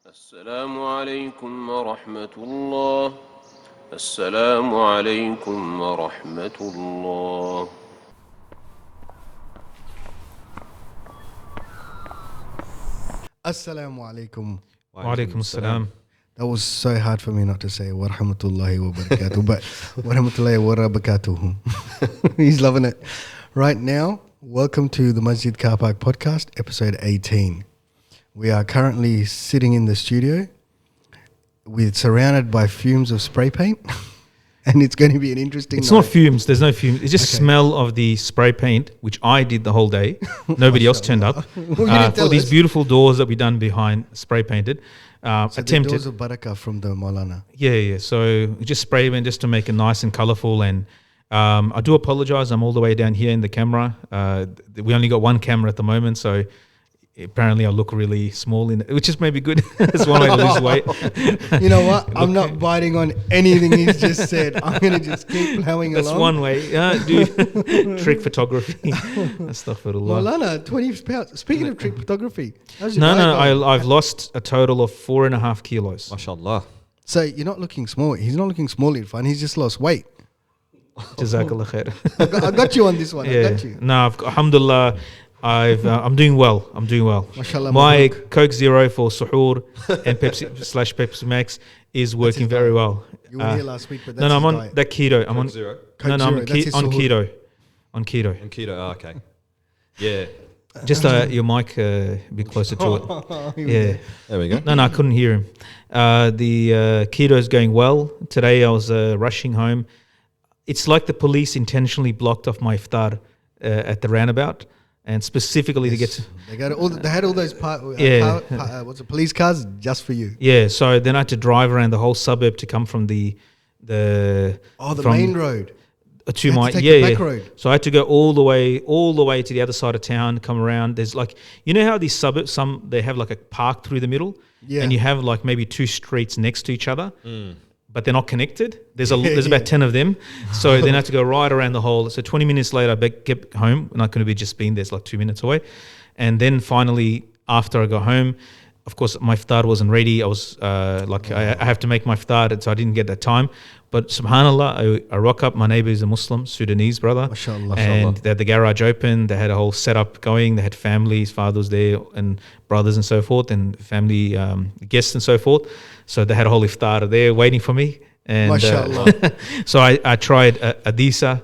السلام عليكم ورحمة الله. السلام عليكم ورحمة الله. Assalamu alaikum. Walaikum assalam. That was so hard for me not to say wa rahmatullahi wa barakatuh, but wa rahmatullahi wa barakatuh. He's loving it. Right now, welcome to the Masjid Carpark podcast, episode 18. We are currently sitting in the studio surrounded by fumes of spray paint. And it's going to be an interesting It's night. not fumes. There's no fumes. It's just Okay. smell of the spray paint, which I did the whole day. Nobody else turned up. Well, you didn't For tell these us. beautiful doors that we done behind, spray painted. So the Attempted. doors of barakah from the Maulana. Yeah. So we just spray paint just to make it nice and colourful. And I do apologise. I'm all the way down here in the camera. We only got one camera at the moment, so apparently I look really small in it, which is maybe good. It's one way to lose weight. You know what? I'm not biting on anything he's just said. I'm going to just keep plowing That's along. one way. Do trick photography. Astaghfirullah. Maulana, 20 pounds. Speaking of trick photography. how's your No, diet going? I've lost a total of 4.5 kilos. MashaAllah. So you're not looking small. He's not looking small, Irfan. He's just lost weight. Jazakallah khair. I got you on this one. I Yeah. got you. No, alhamdulillah, I'm doing well. I'm doing well. Mashallah. My Mabruk. Coke Zero for suhoor and Pepsi Max is working very well. You were here last week, but that's No, I'm his on diet. that keto. I'm on. Zero. Coke No, I'm Zero, that's his on suhoor. keto. On keto. And keto. Oh, okay. Yeah. Just your mic a bit closer to it. Yeah. There we go. No, I couldn't hear him. The keto is going well. Today I was rushing home. It's like the police intentionally blocked off my iftar at the roundabout, and specifically to get to, They had all those Yeah. police cars just for you. yeah. So then I had to drive around the whole suburb to come from the Oh, the from- main road. to You had my to take yeah, the back yeah. road. So I had to go all the way to the other side of town, come around. There's like, you know how these suburbs, some they have like a park through the middle, Yeah. and you have like maybe two streets next to each other, but they're not connected. There's Yeah. about 10 of them, so then I have to go right around the whole. So 20 minutes later, I get home, and I could have just been there. It's like 2 minutes away, and then finally after I got home. Of course, my iftar wasn't ready. I was I have to make my iftar, so I didn't get that time. But subhanallah, I rock up. My neighbor is a Muslim, Sudanese brother. MashaAllah. And they had the garage open. They had a whole setup going. They had family, his father was there, and brothers and so forth, and family guests and so forth. So they had a whole iftar there waiting for me. And MashaAllah. so I tried adisa.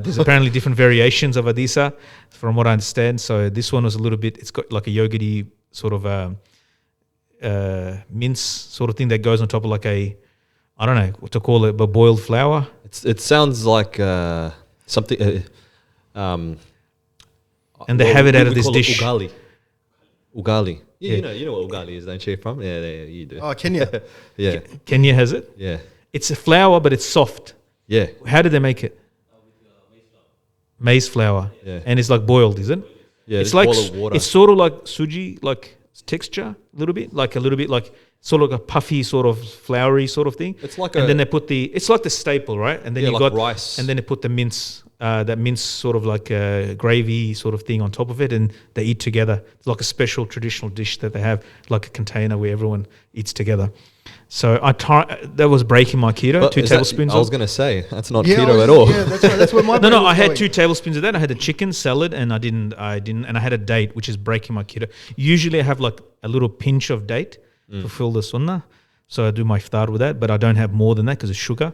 There's apparently different variations of adisa, from what I understand. So this one was a little bit. It's got like a yogurty sort of mince sort of thing that goes on top of like a, I don't know what to call it, but boiled flour. It sounds like something. And they have it out of this call it dish. Ugali. Ugali. Yeah. You know what ugali is, don't you? From you do. Oh, Kenya. Yeah. Kenya has it. Yeah. It's a flour, but it's soft. Yeah. How did they make it? Maize flour. Yeah. And it's like boiled, is it? Yeah. It's just like boil of water. it's sort of like suji, like texture, a little bit like sort of like a puffy sort of floury sort of thing. It's like and a- then they put it's like the staple, right? And then Yeah, you like got rice. and then they put the mince, that mince sort of like a gravy sort of thing on top of it, and they eat together. It's like a special traditional dish that they have, like a container where everyone eats together. So that was breaking my keto. But 2 is that- tablespoons. I was of- going to say that's not Yeah, keto at all. Yeah, that's right. That's where my no, brain I was had going. 2 tablespoons of that. I had a chicken salad, and I didn't, and I had a date, which is breaking my keto. Usually, I have like a little pinch of date to fulfill the sunnah, so I do my iftar with that. But I don't have more than that because it's sugar.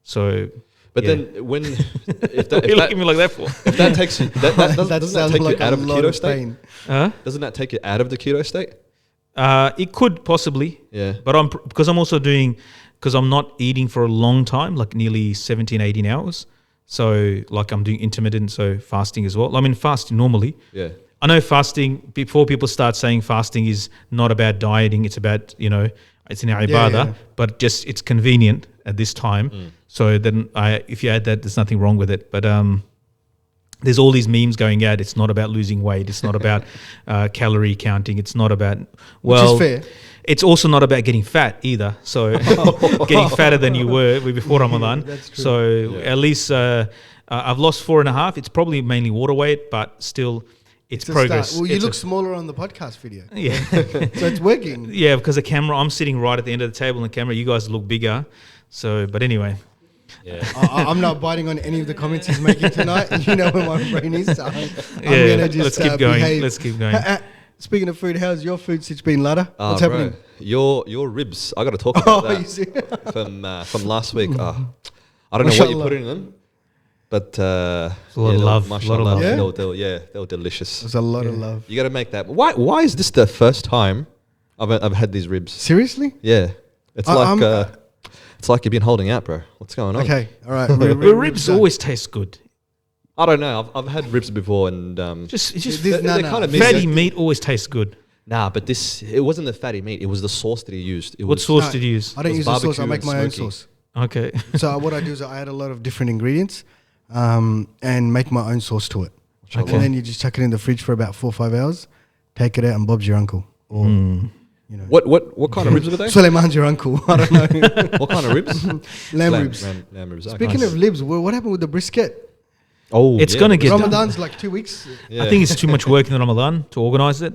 So, But yeah. then when what if are you that, looking at me like that for? if that takes you that doesn't that sounds take like you out a of the lot keto of state? pain. Doesn't that take you out of the keto state? It could possibly, Yeah. but because I'm not eating for a long time, like nearly 17, 18 hours. So, like I'm doing intermittent, so fasting as well. I mean, fasting normally. Yeah. I know fasting, before people start saying fasting is not about dieting, it's about, it's an ibadah, yeah. but just it's convenient at this time. So then if you add that, there's nothing wrong with it. But there's all these memes going out. It's not about losing weight. It's not about calorie counting. It's not about, Which is fair. It's also not about getting fat either. So getting fatter than you were before Ramadan. That's true. So at least I've lost 4.5. It's probably mainly water weight, but still it's a progress. start. Well, you It's look smaller on the podcast video, yeah. so it's working. Yeah, because the camera, I'm sitting right at the end of the table in the camera. You guys look bigger. So, but anyway. Yeah. I'm not biting on any of the comments he's making tonight. You know where my brain is. So I'm Yeah, gonna just let's keep going. behave. Let's keep going. Speaking of food, how's your food since been, Lata? Ah, What's bro, happening? Your ribs. I got to talk about Oh, you that see? from last week. I don't know what you Mashallah. put in them, but a lot of love, mashallah, Yeah? they were delicious. There's a lot of love. You got to make that. Why is this the first time I've had these ribs? Seriously? Yeah, it's it's like you've been holding out, bro. What's going on? Okay, all right. The ribs always taste good. I don't know. I've had ribs before, and Just This- no, they're no. kind of fatty meat always tastes good. Nah, but it wasn't the fatty meat. It was the sauce that he used. It What was, sauce did you use? I don't It was use the sauce. I barbecue make and my own smoky. sauce. Okay. So what I do is I add a lot of different ingredients, and make my own sauce to it. Okay. And then you just chuck it in the fridge for about 4 or 5 hours. Take it out, and Bob's your uncle, or you know, What kind of ribs were they? Suleiman's your uncle. I don't know. What kind of ribs? Lamb ribs. Lamb ribs. okay. Speaking of libs, what happened with the brisket? oh, It's gonna get done. Ramadan's like 2 weeks. Yeah. I think it's too much work in Ramadan to organize it.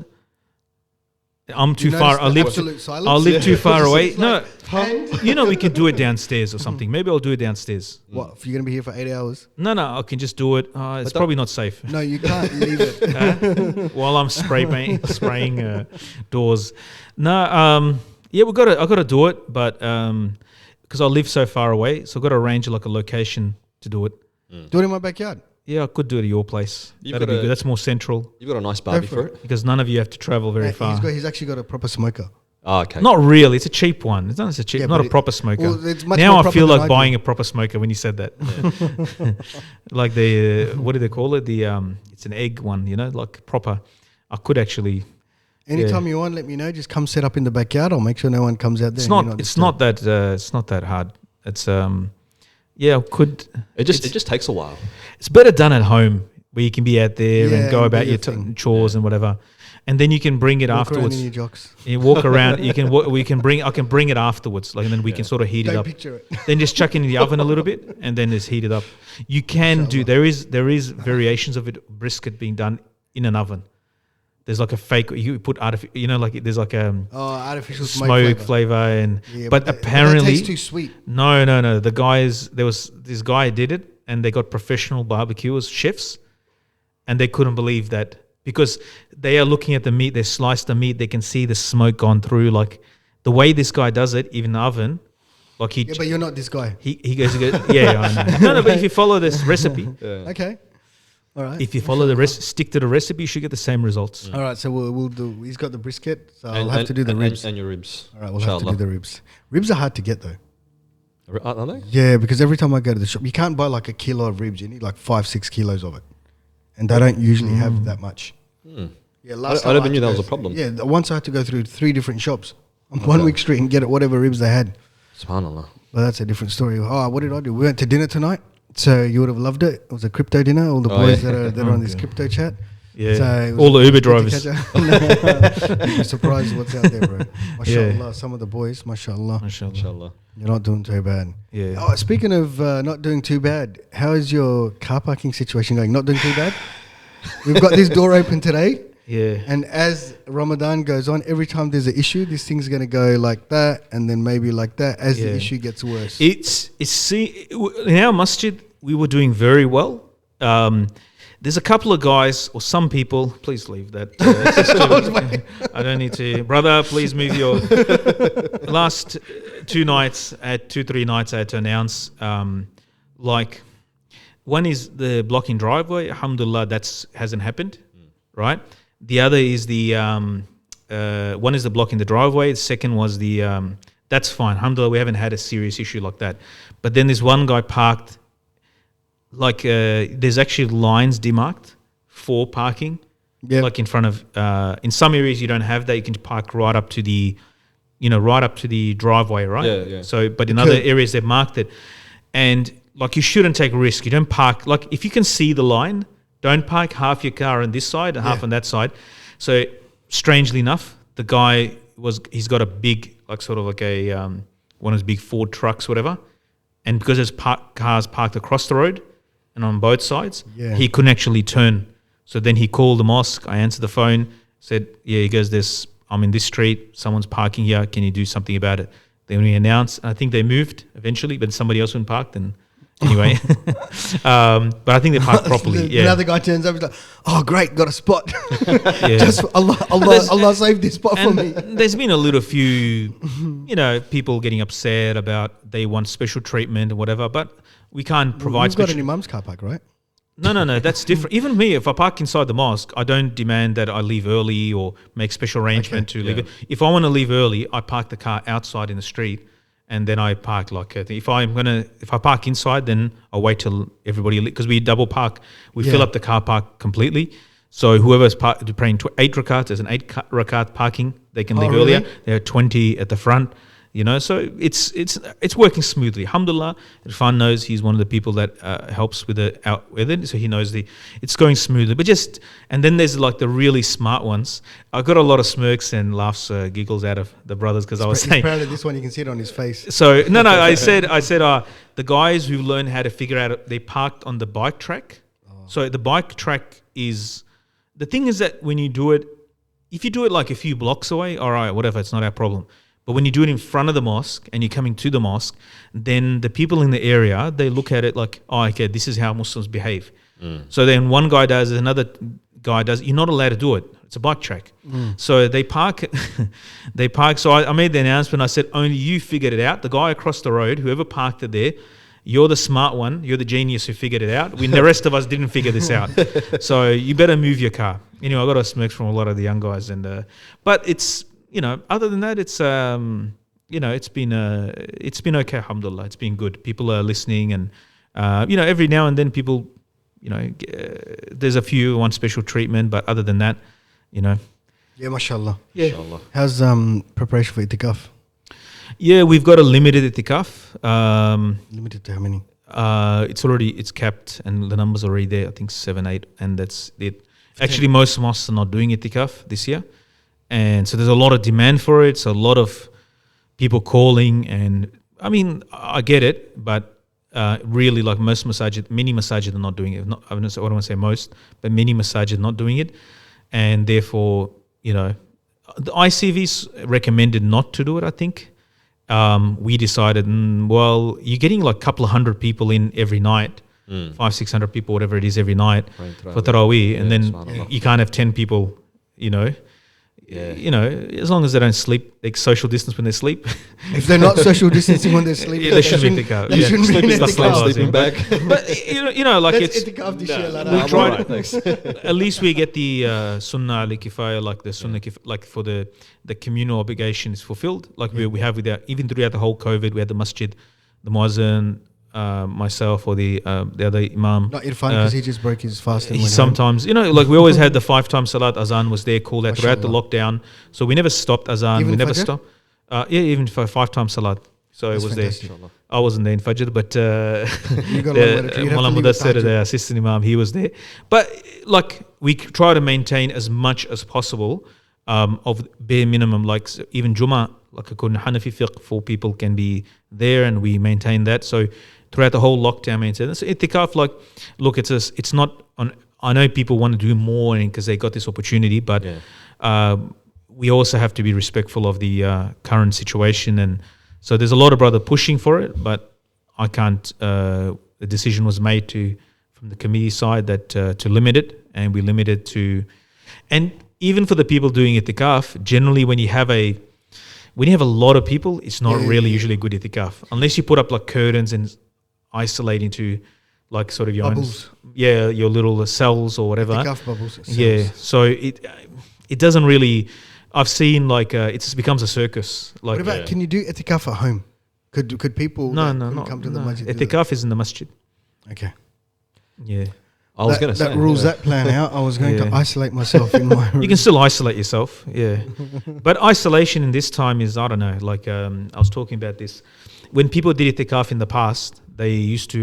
I'm too You far. notice I the live. absolute silence? I live too far It's away. like, No, hand. you know we can do it downstairs or something. Maybe I'll do it downstairs. What? If you're gonna be here for 8 hours? No, I can just do it. It's probably not safe. No, you can't leave it. While I'm spraying doors. No, yeah, I got to do it, but because I live so far away, so I've got to arrange like a location to do it. Do it in my backyard. Yeah, I could do it at your place. You've That'd got be a- good. That's more central You've got a nice barbie for for it. because none of you have to travel very Hey, far. he's actually got a proper smoker. Oh, okay. Not really. It's a cheap one. It's not a cheap, Yeah, not but a proper smoker. well, it's much Now more I proper feel than like I buying do. a proper smoker when you said that. Like the what do they call it? The it's an egg one. You know, like proper. I could actually. Anytime you want, let me know. Just come set up in the backyard. I'll make sure no one comes out there. It's and you're not. It's disturbed. not that. It's not that hard. It's yeah. I could. It just takes a while. It's better done at home where you can be out there Yeah, and go and about do your your thing. chores and whatever, and then you can bring it Walk around afterwards. in your jocks. You walk around. You can. We can bring. I can bring it afterwards. Like, and then we can sort of heat it Don't up. picture it. Then just chuck it in the oven a little bit, and then just heat it up. You can do. There is variations of it. Brisket being done in an oven. There's like a fake. You put you know, like there's like a Oh, artificial smoke flavor. flavor, and Yeah, but that apparently tastes too sweet. no. The guys, there was this guy did it, and they got professional barbecuers, chefs, and they couldn't believe that because they are looking at the meat. They slice the meat. They can see the smoke gone through. Like the way this guy does it, even in the oven, like Yeah, but you're not this guy. he goes, yeah, I know. No, but if you follow this recipe, Okay. All right. if you follow the stick to the recipe, you should get the same results. All right. So we'll do. He's got the brisket. So I'll And- have and- to do the and- ribs. and your ribs. All right. We'll have to do the ribs. Ribs are hard to get though. Are they? Yeah, because every time I go to the shop, you can't buy like a kilo of ribs. You need like 5-6 kilos of it, and they don't usually have that much. Yeah, last I time never had knew to that go was a problem. Yeah, once I had to go through 3 different shops on 1 week street and get whatever ribs they had. Subhanallah. But that's a different story. Oh, what did I do? We went to dinner tonight, so you would have loved it. It was a crypto dinner. All the boys that are on this crypto chat. Yeah, So it was all the Uber good to drivers. catch up. You'd be surprised what's out there, bro. Mashallah, Yeah. some of the boys, mashallah. Mashallah. Inshallah. You're not doing too bad. Yeah. Oh, speaking of not doing too bad, how is your car parking situation going? Not doing too bad? We've got this door open today, Yeah. and as Ramadan goes on, every time there's an issue, this thing's going to go like that, and then maybe like that as the Yeah. issue gets worse. In our masjid, we were doing very well. There's a couple of guys or some people. Please leave that. It's just I don't need to, brother. Please move your last 3 nights. I had to announce. Like one is the blocking driveway. Alhamdulillah, hasn't happened, right? The other is the one is the blocking the driveway. The second was the that's fine. Alhamdulillah, we haven't had a serious issue like that. But then there's one guy parked. Like there's actually lines demarked for parking, Yeah. like in front of. In some areas you don't have that. You can park right up to the, right up to the driveway, right? Yeah. So, but in other areas they've marked it, and like you shouldn't take risk. You don't park like if you can see the line, don't park half your car on this side and half on that side. So, strangely enough, the guy he's got a big like sort of like a one of those big Ford trucks, whatever, and because there's cars parked across the road and on both sides, Yeah. he couldn't actually turn. So then he called the mosque. I answered the phone, said, yeah, he goes, I'm in this street, someone's parking here, can you do something about it? Then we announced, I think they moved eventually, but somebody else went and parked, and anyway. But I think they parked properly. Another guy turns up, he's like, oh great, got a spot. Yeah. Just Allah saved this spot for me. There's been a little few, people getting upset about they want special treatment or whatever, but we can't provide We've got an imam's car park, right? No, that's different. Even me, if I park inside the mosque, I don't demand that I leave early or make special arrangement to leave it. If I want to leave early, I park the car outside in the street, and then I park if I park inside, then I'll wait till everybody, because we double park. We fill up the car park completely. So whoever's praying 8 rakats, there's an 8 rakat parking. They can leave earlier. There are 20 at the front. So it's working smoothly. Alhamdulillah, Irfan knows he's one of the people that helps with it, so he knows it's going smoothly. But and then there's like the really smart ones. I got a lot of smirks and laughs, giggles out of the brothers, because I was saying, proud of this one. You can see it on his face. So I said the guys who learned how to figure out they parked on the bike track. So the bike track is the thing is that when you do it, if you do it like a few blocks away, all right, whatever, it's not our problem. But when you do it in front of the mosque and you're coming to the mosque, then the people in the area, they look at it like, oh, okay, this is how Muslims behave. So then one guy does, another guy does. You're not allowed to do it. It's a bike track. So they park. So I made the announcement. I said, only you figured it out. The guy across the road, whoever parked it there, you're the smart one. You're the genius who figured it out. When the rest of us didn't figure this out. So you better move your car. Anyway, I got a smirks from a lot of the young guys. But it's, other than that, it's it's been okay, alhamdulillah. It's been good. People are listening, and every now and then people, there's a few want special treatment, but other than that, Yeah, mashallah. Yeah. Inshallah. How's preparation for Itikaf? Yeah, we've got a limited Itikaf. Limited to how many? It's capped, and the numbers are already there. I think 7, 8, and that's it. Actually, most mosques are not doing Itikaf this year. And so there's a lot of demand for it. So a lot of people calling, and I mean, I get it, but really, like many masajid are not doing it. I don't want to say most, but many masajid are not doing it. And therefore, the ICV's recommended not to do it, I think. We decided, you're getting like a couple of hundred people in every night, 500-600 people, whatever it is, every night for Taraweeh. And then you can't have 10 people, as long as they don't sleep, they social distance when they sleep. If they're not social distancing when they're sleeping, they shouldn't be Itikaf. They shouldn't be in Itikaf. Sleeping back. But Let's Itikaf this year, Lata. we tried. At least we get the sunnah al-kifaya, like the sunnah, like for the communal obligation is fulfilled. Like we have even throughout the whole COVID, we had the masjid, the muazzin, myself or the other imam. Not Irfan, because he just broke his fast. He sometimes, like we always had the 5 times salat. Azan was there, called out throughout the lockdown. So we never stopped azan. Even we never Fajr? stopped. Even for 5 times salat. So That's it was fantastic. there. I wasn't there in Fajr, but You got a long way to- you'd have to leave at Muhammad Tahajjud. the assistant imam, he was there. But like we try to maintain as much as possible of bare minimum, like even Jummah, like according to Hanafi fiqh, 4 people can be there, and we maintain that. So throughout the whole lockdown, maintain. So Itikaf, like, look, it's not on. I know people want to do more because they got this opportunity, but we also have to be respectful of the current situation. And so there's a lot of brother pushing for it, but I can't. The decision was made from the committee side that to limit it, and we limit it to. And even for the people doing Itikaf, generally when you have a lot of people, it's not really usually a good Itikaf unless you put up like curtains and isolate into like sort of your Bubbles. your little cells or whatever. Itikaf bubbles. Yeah, so it doesn't really. I've seen like it just becomes a circus. Like, What about, can you do Itikaf at home? Could people no, come to the masjid? do that? Itikaf is in the masjid. Okay. Yeah, I was going to say that rules that plan out. I was going to isolate myself in my room. you can still isolate yourself. Yeah, but isolation in this time is, I don't know. Like I was talking about this when people did Itikaf in the past. They used to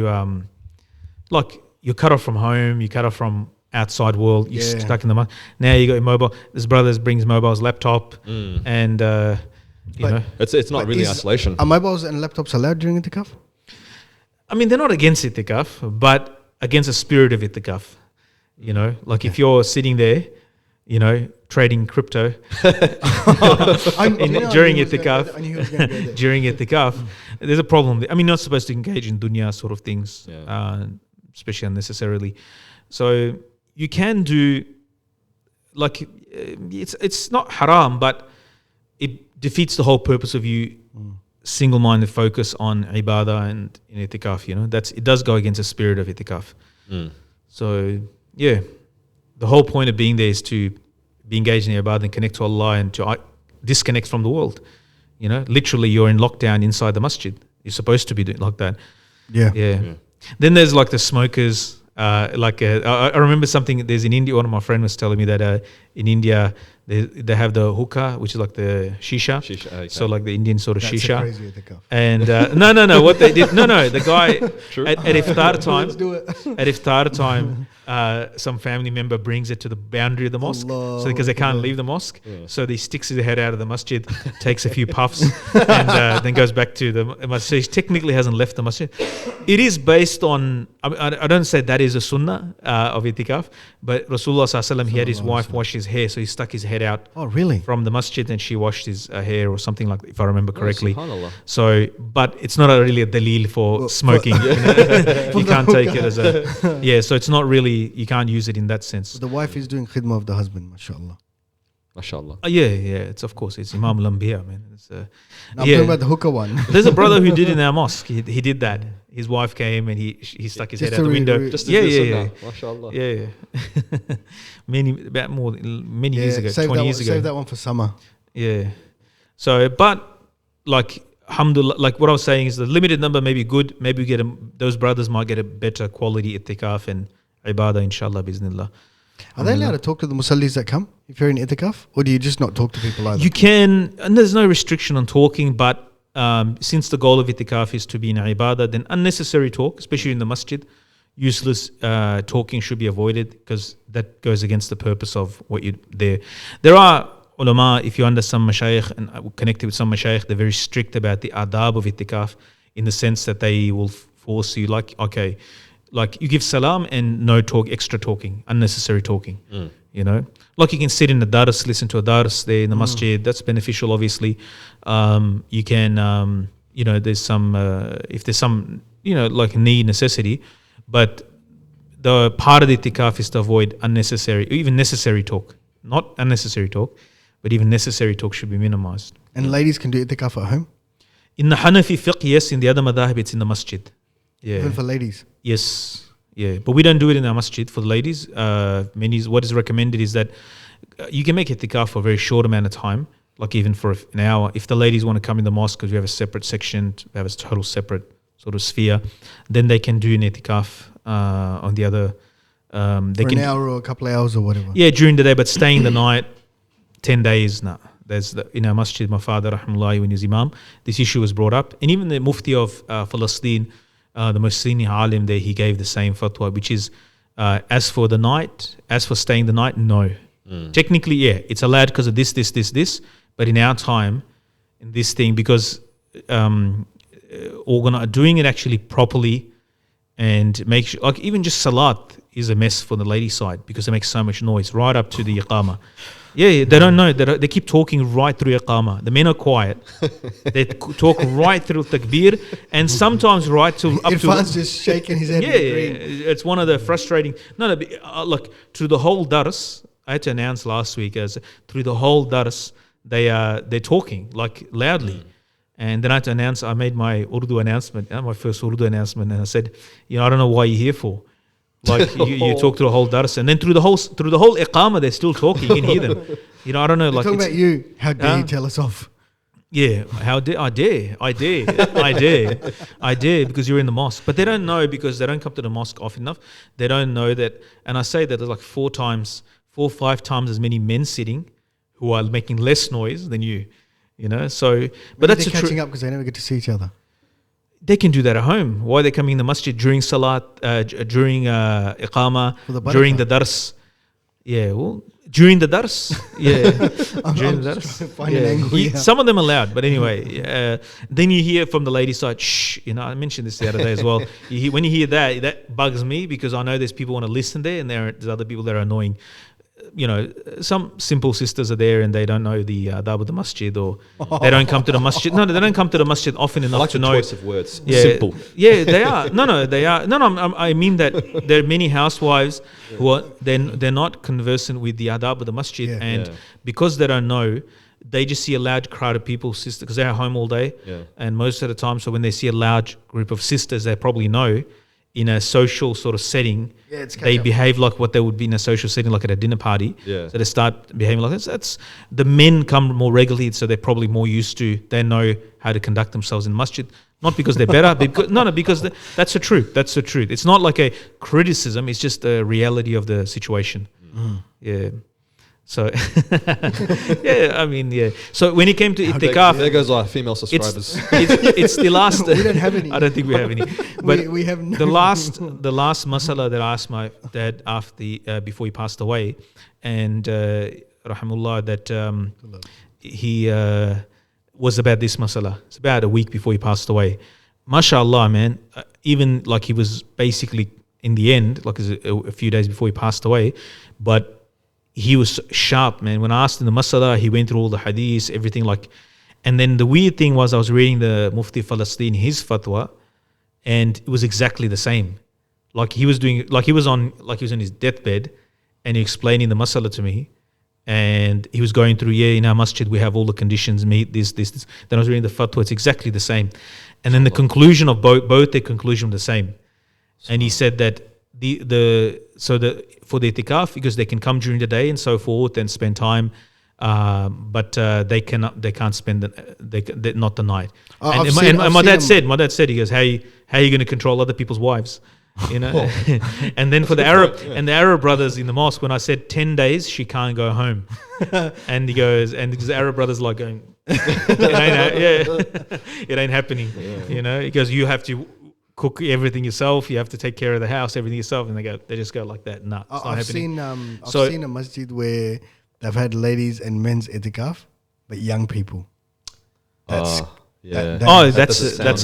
like you're cut off from home, you cut off from outside world, you're stuck in the mud. Now you got your mobile. This brother brings mobiles, laptop, and you know. it's not But really is- isolation. Are mobiles and laptops allowed during Itikaf? I mean, they're not against Itikaf, but against the spirit of Itikaf. You know, like if you're sitting there, you know, trading crypto during Itikaf, during Itikaf, there's a problem. I mean, not supposed to engage in dunya sort of things, especially unnecessarily. So you can do, like, it's not haram, but it defeats the whole purpose of you single-minded focus on ibadah and in Itikaf. You know, it does go against the spirit of Itikaf. So yeah, the whole point of being there is to be engaged in ibadah and connect to Allah and to disconnect from the world. You know, literally you're in lockdown inside the masjid. You're supposed to be doing like that. Yeah. Then there's like the smokers. I remember something. There's in India. One of my friends was telling me that in India they have the hookah, which is like the shisha. Okay. So like the Indian sort of shisha. Crazy Itikaf. And no. What they did? No. The guy at iftar time. Let's do it. At iftar time, some family member brings it to the boundary of the mosque. Allah. So because they can't leave the mosque, so he sticks his head out of the masjid, takes a few puffs, and then goes back to the masjid. So he technically hasn't left the masjid. It is based on. I don't say that is a sunnah of itikaf, but Rasulullah sallallahu alaihi wasallam, he had his wife wash his hair, so he stuck his head out. Oh, really? From the masjid, and she washed his hair or something like that, if I remember correctly. Subhanallah. So, but it's not really a dalil for smoking. You can't take it as a so it's not really, you can't use it in that sense. The wife is doing khidmah of the husband, mashallah. MashaAllah. It's of course it's Imam al-Anbiya, man. I'm talking about the hookah one. There's a brother who did in our mosque. He did that. His wife came and he stuck his head out the window. Just to do sunnah. MashaAllah. Many years ago, 20 years ago. Save that one for summer. Yeah. So, but like, alhamdulillah, like what I was saying is the limited number may be good. Maybe we those brothers might get a better quality itikaf and ibadah, inshallah, biznillah. Are they allowed to talk to the musallis that come if you're in itikaf? Or do you just not talk to people either? You can, and there's no restriction on talking, but since the goal of itikaf is to be in ibadah, then unnecessary talk, especially in the masjid, useless talking should be avoided because that goes against the purpose of what you there. There are ulama, if you're under some mashayikh and connected with some mashayikh, they're very strict about the adab of itikaf in the sense that they will force you, like, okay, like you give salam and no talk, extra talking, unnecessary talking. You know, like you can sit in the dars, listen to a dars there in the masjid. That's beneficial, obviously. You can, you know, there's some, if there's some, you know, like need, necessity, but the part of the itikaf is to avoid unnecessary, even necessary talk. Not unnecessary talk, but even necessary talk should be minimized. And ladies can do itikaf at home? In the Hanafi fiqh, yes. In the other madhahib, it's in the masjid. Yeah. Even for ladies? Yes. Yeah. But we don't do it in our masjid for the ladies. What is recommended is that you can make itikaf for a very short amount of time, like even for an hour. If the ladies want to come in the mosque because we have a separate section, we have a total separate sort of sphere, then they can do an itikaf on the other. They for can, an hour or a couple of hours or whatever. Yeah, during the day, but staying the night, 10 days, nah. There's in our masjid, my father, rahmatullahi, when he was imam, this issue was brought up. And even the mufti of Palestine, the most senior alim there, he gave the same fatwa, which is as for the night, as for staying the night, no. Technically, yeah, it's allowed because of this. But in our time, in this thing, because doing it actually properly and make sure, like even just salat is a mess for the lady side because they make so much noise right up to the iqamah. Yeah, they don't know. They keep talking right through iqamah. The men are quiet. They talk right through takbir and sometimes right to up Irfan's just shaking his head. Yeah, it's one of the frustrating. No, look, through the whole dars, I had to announce last week as through the whole dars, they're talking like loudly. And then I had to announce, I made my Urdu announcement, my first Urdu announcement, and I said, I don't know why you're here for. Like you talk through the whole dars, and then through the whole iqamah, they're still talking. You can hear them. I don't know. They're like talking about you. How dare you tell us off? Yeah, how dare I dare because you're in the mosque. But they don't know because they don't come to the mosque often enough. They don't know that, and I say that there's like 4 or 5 times as many men sitting who are making less noise than you. So but that's they're catching up because they never get to see each other. They can do that at home. Why are they coming in the masjid during salat, during iqamah, during the dars? Yeah, well, During the dars, yeah. During I'm the just dars, trying to find an angle here. Some of them are loud, but anyway. Then you hear from the lady side, shh. I mentioned this the other day as well. When you hear that, that bugs me because I know there's people want to listen there, and there's other people that are annoying. Some simple sisters are there and they don't know the adab of the masjid, or they don't come to the masjid. No, they don't come to the masjid often enough I like to the know. choice of words. Yeah, Simple. Yeah, they are. No, they are. No, I mean that there are many housewives who are they're not conversant with the adab of the masjid, and because they don't know, they just see a large crowd of people, sisters, because they're at home all day, and most of the time, so when they see a large group of sisters, they probably know in a social sort of setting, they behave like what they would be in a social setting, like at a dinner party. Yeah. So they start behaving like this. That's the men come more regularly, so they're probably more used to. They know how to conduct themselves in masjid, not because they're better, because that's the truth. That's the truth. It's not like a criticism. It's just a reality of the situation. Yeah. So, So when it came to Itikaf, There goes our female subscribers. it's the last. We don't have any. I don't think we have any. But we have no. the last masala that I asked my dad after before he passed away, and rahimullah, that he was about this masala. It's about a week before he passed away. MashaAllah, man. Even like he was basically in the end, like a few days before he passed away, but he was sharp, man. When I asked him the masala, he went through all the hadiths, everything like. And then the weird thing was, I was reading the Mufti of Palestine, his fatwa, and it was exactly the same. Like he was on his deathbed, and he explaining the masala to me, and he was going through, in our masjid we have all the conditions, meet this. Then I was reading the fatwa, it's exactly the same. And then the conclusion of both their conclusion was the same. And he said that for the itikaf, because they can come during the day and so forth and spend time, but they can't spend not the night. And my dad said, he goes, how are you going to control other people's wives? And then for the Arab brothers in the mosque, when I said 10 days she can't go home, and he goes, and the Arab brothers like going, it ain't happening. He goes, you have to cook everything yourself, you have to take care of the house, everything yourself, and they just go like that. No, it's not happening. I've seen a masjid where they've had ladies and men's itikaf, but young people. That's a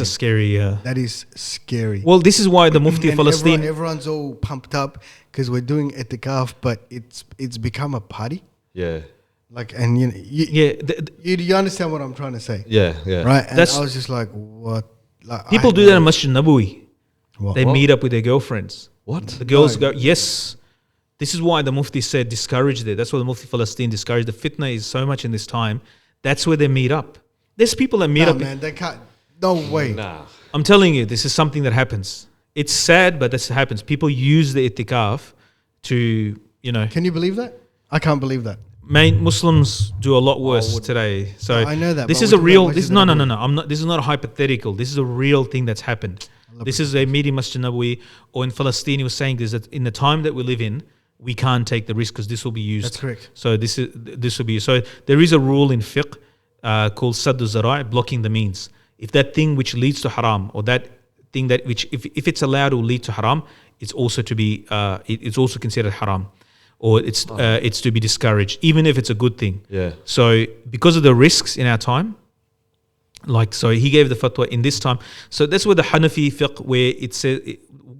scary. That is scary. Well, this is why the Mufti of Palestine. Everyone's all pumped up because we're doing itikaf, but it's become a party. Yeah. Like, and you understand what I'm trying to say? Yeah. Right. And I was just like, what? Like, people do that in Masjid Nabawi. What? They meet up with their girlfriends. What? The girls go, yes. This is why the Mufti said discourage it. That's why the Mufti of Palestine discouraged. The fitna is so much in this time. That's where they meet up. There's people that meet up. Man, they can't. No way. Nah. I'm telling you, this is something that happens. It's sad, but this happens. People use the itikaf to, Can you believe that? I can't believe that. Muslims do a lot worse today. So I know that. This is a real. No. I'm not. This is not a hypothetical. This is a real thing that's happened. This is a meeting Masjid Nabawi, or in Palestine. He was saying this, that in the time that we live in, we can't take the risk because this will be used. That's correct. So this will be. So there is a rule in fiqh called saddu zara'i, blocking the means. If that thing which leads to haram, or that thing that which if it's allowed will lead to haram, it's also to be. It's also considered haram. Or it's to be discouraged, even if it's a good thing. Yeah. So because of the risks in our time, so he gave the fatwa in this time. So that's where the Hanafi fiqh, where it says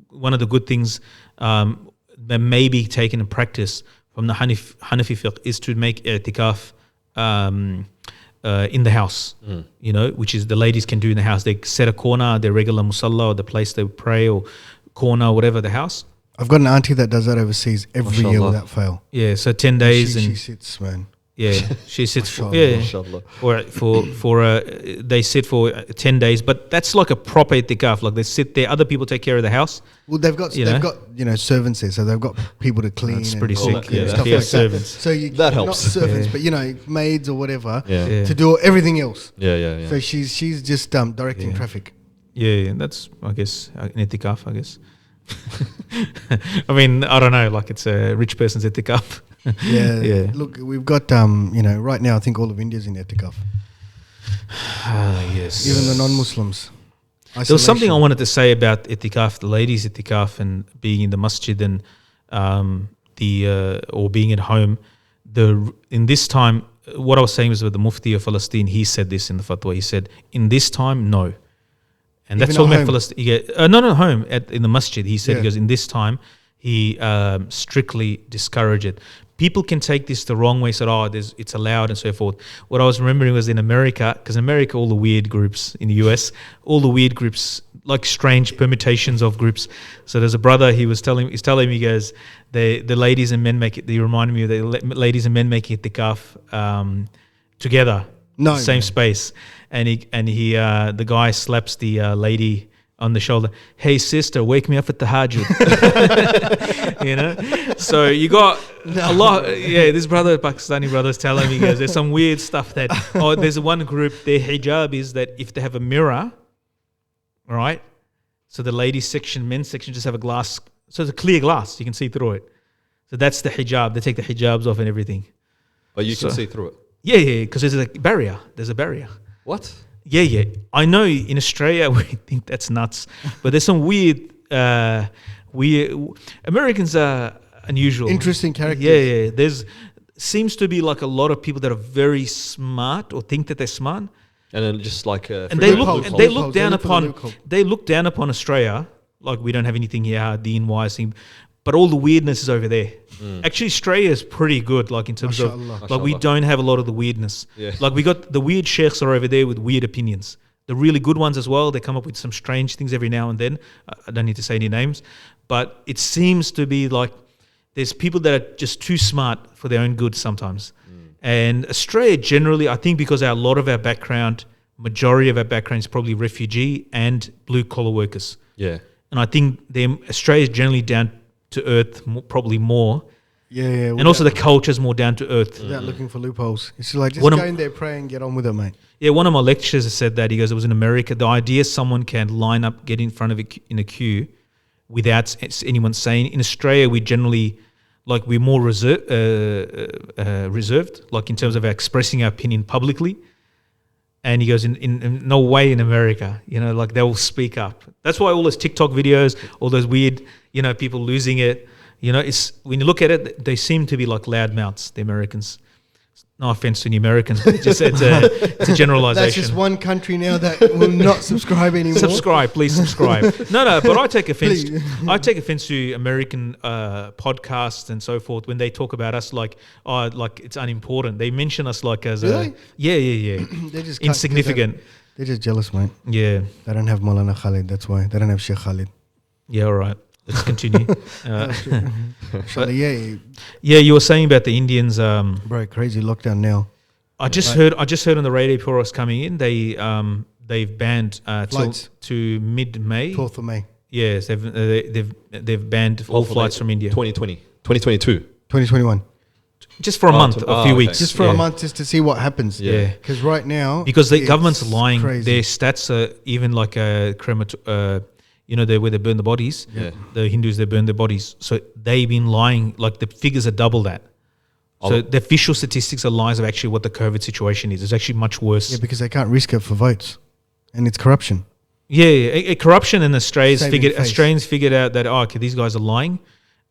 one of the good things that may be taken in practice from the Hanafi fiqh is to make i'tikaf in the house. Which is the ladies can do in the house. They set a corner, their regular musalla, or the place they pray, or corner, whatever the house. I've got an auntie that does that overseas every year without fail. Yeah, so 10 days she sits, man. Yeah, she sits for they sit for 10 days, but that's like a proper itikaf. Like they sit there, other people take care of the house. Well, they've got servants there, so they've got people to clean. That's pretty sick. Stuff like servants. That. So that helps. Not servants, but maids or whatever to do everything else. Yeah. So she's just directing traffic. Yeah, that's I guess an itikaf. I guess. I mean, I don't know. Like it's a rich person's itikaf. Yeah. Look, we've got right now I think all of India's in itikaf. Yes. Even the non-Muslims. There was something I wanted to say about itikaf, the ladies' itikaf, and being in the masjid and or being at home. in this time, what I was saying was with the Mufti of Palestine. He said this in the fatwa. He said, in this time, no. And that's Even talking at about Palestine. No, home in the masjid. He said, he goes, in this time, he strictly discouraged it. People can take this the wrong way, said, it's allowed and so forth. What I was remembering was in America, because in America, all the weird groups, in the US, all the weird groups, like strange permutations of groups. So there's a brother, he's telling me, he goes, the ladies and men make it, they reminded me of the ladies and men making Itikaf together, same space. And he the guy slaps the lady on the shoulder. Hey sister, wake me up at the tahajjud. So you got a lot. This Pakistani brother's telling me, guys, there's some weird stuff that. There's one group. Their hijab is that if they have a mirror, right? So the ladies section, men's section, just have a glass. So it's a clear glass. You can see through it. So that's the hijab. They take the hijabs off and everything. But you can see through it. Yeah, because there's a barrier. There's a barrier. What? Yeah. I know in Australia we think that's nuts, but there's some weird. Americans are unusual. Interesting characters. Yeah. There's seems to be like a lot of people that are very smart or think that they're smart, and then just like they look down upon Australia like we don't have anything here, deen wise thing. But all the weirdness is over there. Actually, Australia is pretty good, like in terms of like we don't have a lot of the weirdness. Yeah. Like we got the weird sheikhs are over there with weird opinions. The really good ones as well. They come up with some strange things every now and then. I don't need to say any names, but it seems to be like there's people that are just too smart for their own good sometimes. And Australia generally, I think, because a lot of our background, majority of our background is probably refugee and blue collar workers. Yeah. And I think Australia is generally down to earth, probably more. Yeah. And also the culture is more down to earth. Without looking for loopholes. It's like, just go in there, pray and get on with it, mate. Yeah, one of my lecturers has said that. He goes, it was in America. The idea someone can line up, get in front of it in a queue without anyone saying. In Australia, we generally, like, we're more reserved, like in terms of expressing our opinion publicly. And he goes, in no way in America, like they will speak up. That's why all those TikTok videos, all those weird, people losing it, it's when you look at it, they seem to be like loudmouths, the Americans. No offense to the Americans, but it's a generalization. That's just one country now that will not subscribe anymore. Please subscribe. No, but I take offense. I take offense to American podcasts and so forth when they talk about us like it's unimportant. They mention us like as really? Yeah. They're just insignificant. They're just jealous, mate. Yeah. They don't have Maulana Khalid. That's why they don't have Sheikh Khalid. Yeah, all right. Let's continue. Yeah, you were saying about the Indians. Bro, crazy lockdown now. I just heard on the radio before I was coming in. They've banned flights to mid-May. 12th of May. Yes, they've banned all flights from India. 2022. 2021. Just for a month, a few weeks. Just for a month, just to see what happens. Yeah. Because right now, because the government's lying. Crazy. Their stats are even like a where they burn the bodies. Yeah. The Hindus, they burn their bodies. So they've been lying. Like the figures are double that. So the official statistics are lies of actually what the COVID situation is. It's actually much worse. Yeah, because they can't risk it for votes, and it's corruption. Yeah, corruption. And Australians figured out that okay, these guys are lying.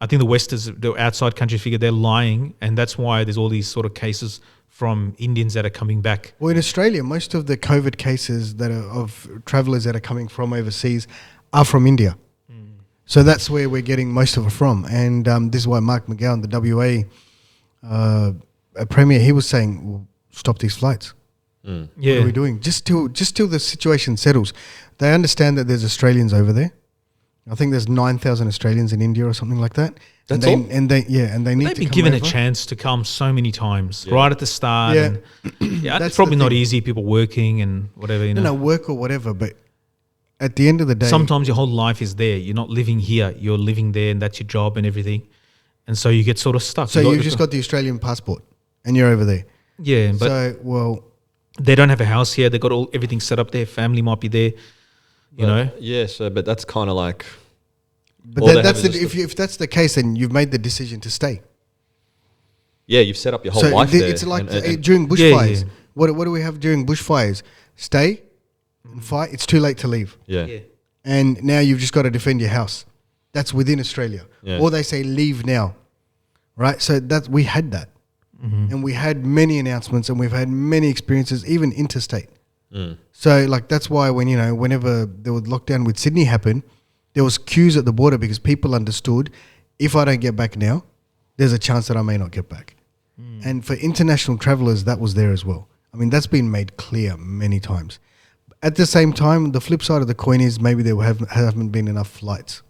I think the outside countries figured they're lying, and that's why there's all these sort of cases from Indians that are coming back. Well, in Australia, most of the COVID cases that are of travellers that are coming from overseas are from India. So that's where we're getting most of it from. And this is why Mark McGowan, the WA Premier, he was saying, well, stop these flights. Yeah. What are we doing? Just till the situation settles. They understand that there's Australians over there. I think there's 9,000 Australians in India or something like that. That's all? And they need to come They've been given over. a chance to come so many times, right at the start. Yeah. And That's it's probably the not thing. easy, people working and whatever. No, work or whatever, but at the end of the day... Sometimes your whole life is there. You're not living here. You're living there and that's your job and everything. And so you get sort of stuck. So you've just got the Australian passport and you're over there. Yeah, but they don't have a house here. They've got everything set up there. Family might be there, you know. Yes, but that's kind of like... But if that's the case, then you've made the decision to stay. Yeah, you've set up your whole life there. It's like during bushfires. Yeah. What do we have during bushfires? Stay and fight. It's too late to leave. Yeah. And now you've just got to defend your house. That's within Australia. Yeah. Or they say leave now. Right? So we had that. and we had many announcements, and we've had many experiences, even interstate. So like that's why whenever there was lockdown with Sydney happen, there was queues at the border because people understood if I don't get back now, there's a chance that I may not get back. And for international travelers, that was there as well. I mean, that's been made clear many times. At the same time, the flip side of the coin is maybe there haven't been enough flights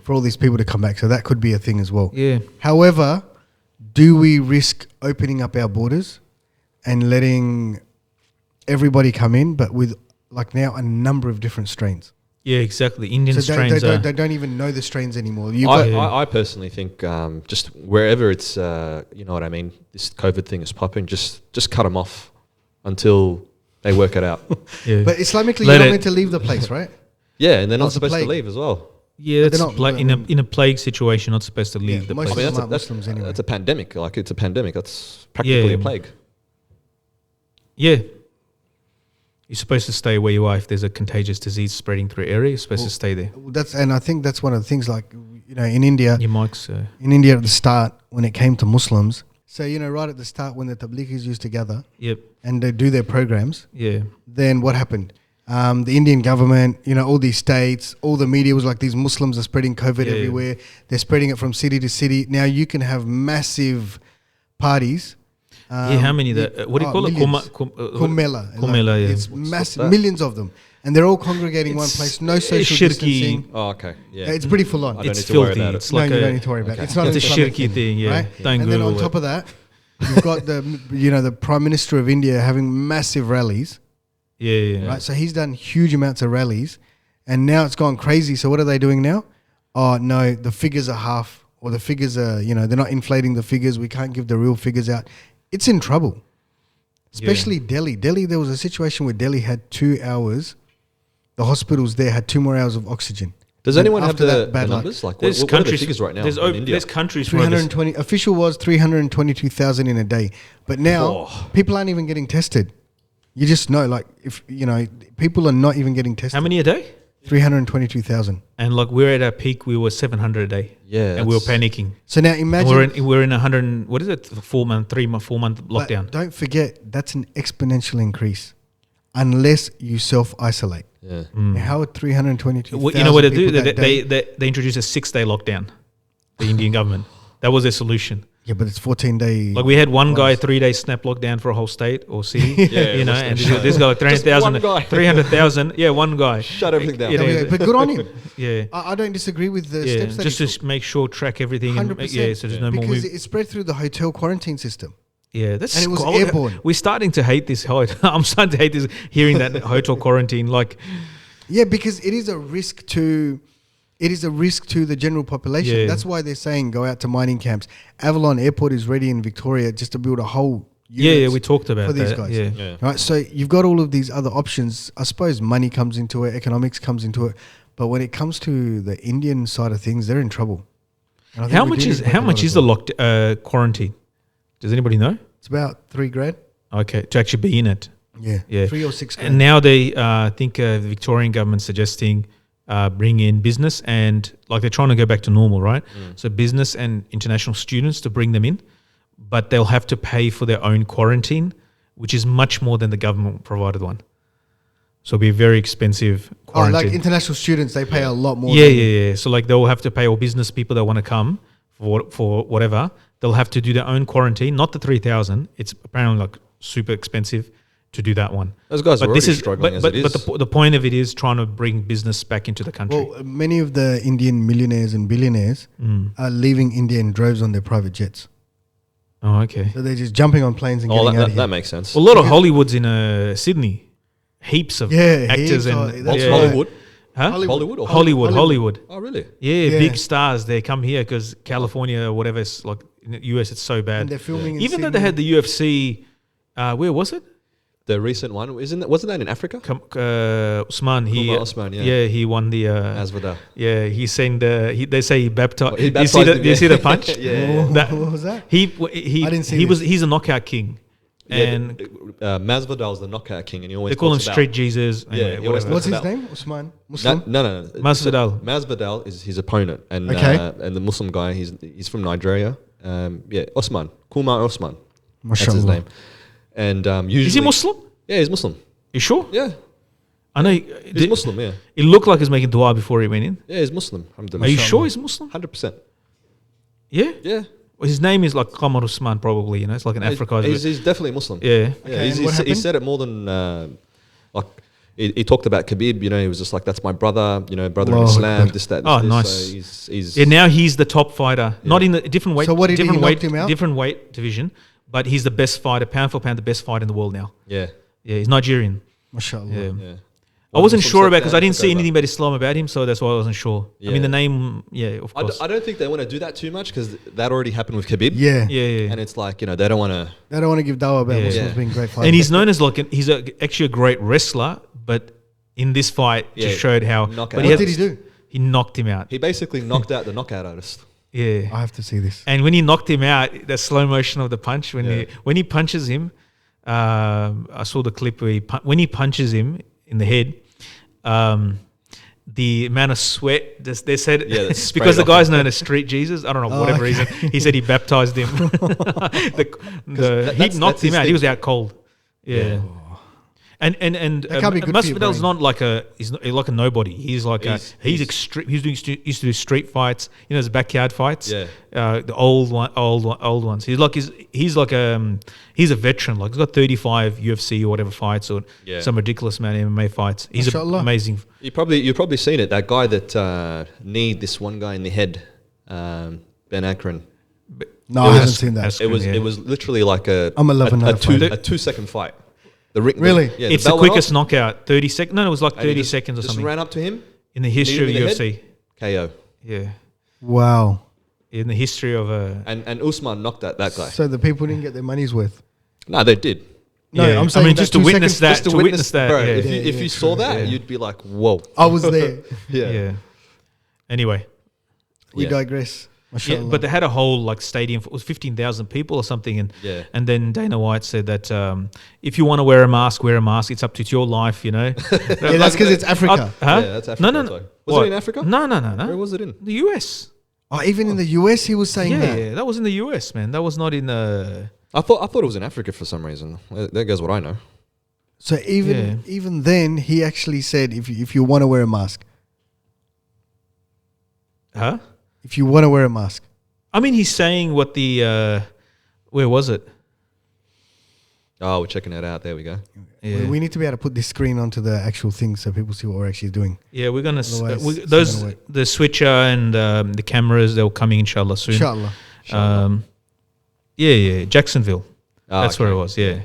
for all these people to come back. So that could be a thing as well. Yeah. However, do we risk opening up our borders and letting everybody come in, but with like now a number of different strains? Yeah, exactly. Indian So strains. they don't even know the strains anymore. I personally think just wherever it's, you know what I mean, this COVID thing is popping, just cut them off until they work it out. Yeah. But Islamically, you're not meant to leave the place, right? Yeah, and they're not the supposed to plague. leave as well. Yeah, that's not- in a plague situation, not supposed to leave the most place. of them aren't Muslims anyway. That's a pandemic. Like, it's a pandemic. That's practically a plague. Yeah. You're supposed to stay where you are. If there's a contagious disease spreading through an area, you're supposed to stay there. And I think that's one of the things, like, in India, Your mic's... in India at the start, when it came to Muslims, so, right at the start when the tablighis used to gather Yep. and they do their programs, Yeah. then what happened? The Indian government, all these states, all the media was like, these Muslims are spreading COVID everywhere. They're spreading it from city to city. Now you can have massive parties. How many? What do you call it? Kumela. Kumela, yeah. It's massive, millions of them. And they're all congregating in one place. No social distancing. Oh, okay. Yeah. It's pretty full on. I don't It's need to worry filthy. about it. It's like you don't need to worry about it. It's not It's a Islamic shirky thing, yeah. right? Don't And then on Google top it. of that, you've got the Prime Minister of India having massive rallies. Yeah. Right, so he's done huge amounts of rallies, and now it's gone crazy. So what are they doing now? Oh no, the figures are half, or the figures are, they're not inflating the figures. We can't give the real figures out. It's in trouble, especially Delhi. Delhi, there was a situation where Delhi had 2 hours. The hospitals there had 2 more hours of oxygen. Does And anyone have after the that, bad luck. numbers? Like, There's what are the countries figures right now There's, in India? there's countries where there's 320. Official was 322,000 in a day, but now people aren't even getting tested. You just know, like, if people are not even getting tested. how many a day? 322,000. And like we're at our peak, we were 700 a day. Yeah, and we were that's- panicking. So now And imagine. we're in 100. What is it? 4 month, 4 month but lockdown. don't forget, that's an exponential increase, unless you self isolate. Yeah. How would 322,000 Well, you know what they do? people that day- They introduced a 6-day lockdown. The Indian government. That was their solution. Yeah, but it's 14 days. Like we had one guy 3 days snap lockdown for a whole state or city. Yeah, and this guy like 300,000. one guy. 300,000. Yeah, one guy. Shut everything down. But good on him. Yeah. I don't disagree with the Yeah, steps that just he to make sure, track everything. 100%. And, yeah, so there's no more because move. it spread through the hotel quarantine system. Yeah, that's and it was cool. airborne. We're starting to hate this. I'm starting to hate this. Hearing that hotel quarantine, like, Yeah, because it is a risk to the general population. Yeah. That's why they're saying go out to mining camps. Avalon Airport is ready in Victoria just to build a whole yeah, we talked about for these that. guys. Yeah. Right, so you've got all of these other options. I suppose money comes into it, economics comes into it, but when it comes to the Indian side of things, they're in trouble. And I think How we much do is need to how make a much lot is of the locked quarantine? Does anybody know? It's about $3,000. Okay, to actually be in it. Yeah, 3 or 6 And now they think the Victorian government suggesting bring in business and like they're trying to go back to normal, right? So business and international students to bring them in, but they'll have to pay for their own quarantine, which is much more than the government provided one. So it'll be a very expensive quarantine. like international students, they pay a lot more. Yeah. So like they'll have to pay, or business people that want to come for whatever, they'll have to do their own quarantine, not the 3,000. It's apparently like super expensive to do that one. Those guys are But this already is struggling but as it is. the point of it is trying to bring business back into the country. Well, many of the Indian millionaires and billionaires are leaving India in droves on their private jets. Oh, okay. So they're just jumping on planes and getting out of here. that makes sense. Well, a lot of Hollywoods in Sydney. Heaps of actors heaps and of- What's yeah. Hollywood? Huh? Hollywood or Hollywood. Oh, really? Yeah, Yeah. big stars. They come here because California or whatever. It's like in the US, it's so bad. And they're filming in Even though Sydney. they had the UFC, where was it? The recent one wasn't that in Africa? Usman. Umar Usman, yeah. he won the. Masvidal. Yeah, he saying they say he baptized. He Do you see baptized the, him, do you yeah. see the punch? Yeah. What was that? He I didn't see he's a knockout king, and Masvidal's the knockout king, and he always they call him talks about- Street Jesus. Yeah, Anyway, he always whatever. What's his about- name? Usman? Muslim? No. Masvidal. Masvidal is his opponent, and Okay. and the Muslim guy. He's from Nigeria, Osman. Kumar Osman. That's his Mashallah. name. And usually... Is he Muslim? Yeah, he's Muslim. You sure? Yeah. I know. He's Muslim, yeah. It looked like he was making dua before he went in. Yeah, he's Muslim. Are Alhamdulillah. you sure he's Muslim? 100%. Yeah. Yeah. Well, his name is like Qamar Usman, probably. You know, it's like an Afrikaans. He's definitely Muslim. Yeah. Yeah, Okay, and what he happened? said it more than like he talked about Khabib. You know, he was just like, "That's my brother." You know, brother in Allahu Islam. Akbar. This, that. Oh, this. nice. So he's Yeah. Now he's the top fighter, not in the different weight. So what did he different knock weight, him out? different weight division, but he's the best fighter, pound for pound, the best fighter in the world now. yeah. Yeah, he's Nigerian. Mashallah. Yeah. Yeah. I wasn't Muslim sure step about because I down, didn't took see over. anything about Islam about him, so that's why I wasn't sure. I mean, Yeah. the name, yeah, of course. I don't think they want to do that too much because that already happened with Khabib. Yeah. yeah. And it's like, you know, they don't want to. They don't want to give dawah about Yeah. Muslims Yeah. being great fighters. And he's known as like actually a great wrestler, but in this fight Yeah, just showed how. knockout. But What did he do? He knocked him out. He basically knocked out the knockout artist. Yeah. I have to see this. And when he knocked him out, the slow motion of the punch Yeah. when he punches him, I saw the clip where when he punches him in the head, the amount of sweat they said Yeah, that's it's sprayed because the off guy's him. known as Street Jesus. I don't know Oh, whatever okay. reason he said he baptized him. He that's knocked him his out. He thing. was out cold. Yeah. Yeah. And That can't be good for your Masvidal's brain. not like he's like a nobody. He's like he's extreme. He's doing used to do street fights. You know, his backyard fights. Yeah. The old ones. He's a veteran. Like he's got 35 UFC or whatever fights or Yeah. some ridiculous amount of MMA fights. He's Mashallah. amazing. You've probably seen it. That guy that kneed this one guy in the head, Ben Akron. No, I haven't seen that. Yeah. It was literally like I'm a lover, not a fighter. a 2-second fight. The ring, Really? yeah, It's the bell went quickest off, knockout. 30 seconds. No, it was like and he 30 just- seconds or just something ran up to him, in the history of kneed him in the UFC. KO. Yeah, Wow. in the history of And Usman knocked out that guy. So the people didn't get their money's worth. No, they did. No, Yeah. I'm saying I mean, that just to 2 witness seconds- that. Just to witness that. bro, yeah. if you saw that, Yeah. you'd be like, whoa. I was there. Yeah. Yeah. Anyway, We Yeah. digress. yeah, Mashallah. but they had a whole like stadium. It was 15,000 people or something, and Yeah. and then Dana White said that if you want to wear a mask, wear a mask. It's up to your life, you know. yeah, that's because it's Africa. Huh? Yeah, that's Africa. No, no, that's no. why. Was What? it in Africa? No. Where was it in? The US. Oh, even in the US, he was saying Yeah, that. yeah, that was in the US, man. That was not in the. I thought it was in Africa for some reason. There goes what I know. So even then, he actually said, if you want to wear a mask, Huh? if you want to wear a mask, I mean, he's saying what the. Where was it? Oh, we're checking it out. There we go. Yeah. we need to be able to put this screen onto the actual thing so people see what we're actually doing. Yeah, we're gonna Otherwise, it's those gonna work. the switcher and the cameras. They're coming inshallah soon. Inshallah. Yeah, Jacksonville. Oh, That's where it okay. was. Yeah,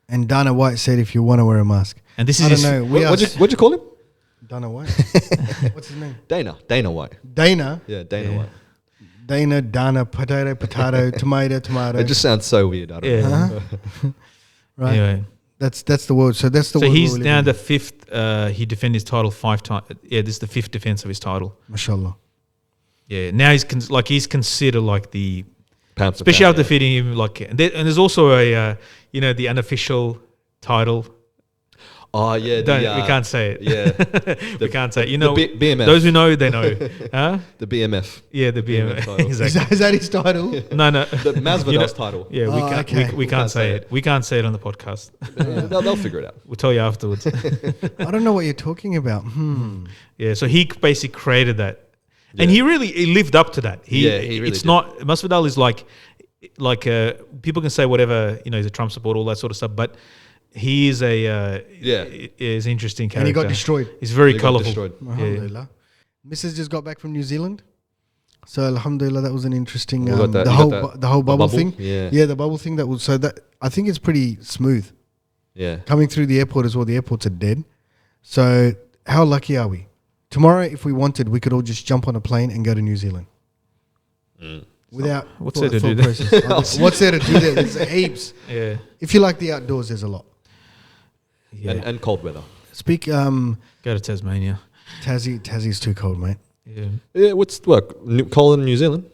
And Dana White said, if you want to wear a mask. and this is I don't his- know. We What'd you call him? Dana White. What's his name? Dana White. Dana. Yeah, Dana Yeah. White. Dana, potato, tomato. It just sounds so weird. I don't Yeah. know. Right. Anyway, That's the word. So that's the so word. he's we're now living the fifth. He defended his title 5 times. Yeah, this is the 5th defense of his title. in. Mashallah. Yeah, now he's he's considered like the Pound for especially pound, after defeating him. Like, and there's also a the unofficial title. Oh yeah, We can't say it. Yeah, We can't say it. You know, BMF. those who know, they know. Huh? the BMF. Yeah, the BMF BMF. title. Exactly. Is that his title? No. The Masvidal's title. Yeah, Oh, okay. we can't say it. We can't say it on the podcast. They'll figure it out. We'll tell you afterwards. I don't know what you're talking about. Yeah, so he basically created that, and he lived up to that. He really it's did. not Masvidal is like people can say whatever, he's a Trump supporter, all that sort of stuff, but he is is an interesting character. And he got destroyed. He's very He got colourful. destroyed. Alhamdulillah. Mrs. just got back from New Zealand. So Alhamdulillah, that was an interesting You got that- the you whole got that- the whole the bubble bubble? thing. Yeah. The bubble thing that was that I think it's pretty smooth. Yeah. Coming through the airport as well. The airports are dead. So how lucky are we? Tomorrow, if we wanted, we could all just jump on a plane and go to New Zealand. Without What's thought- there to thought do there? process. What's there to do there? There's heaps. Yeah. If you like the outdoors, there's a lot. Yeah. And cold weather. Speak Go to Tasmania. Tassie's too cold, mate. Yeah. Yeah. What's cold in New Zealand?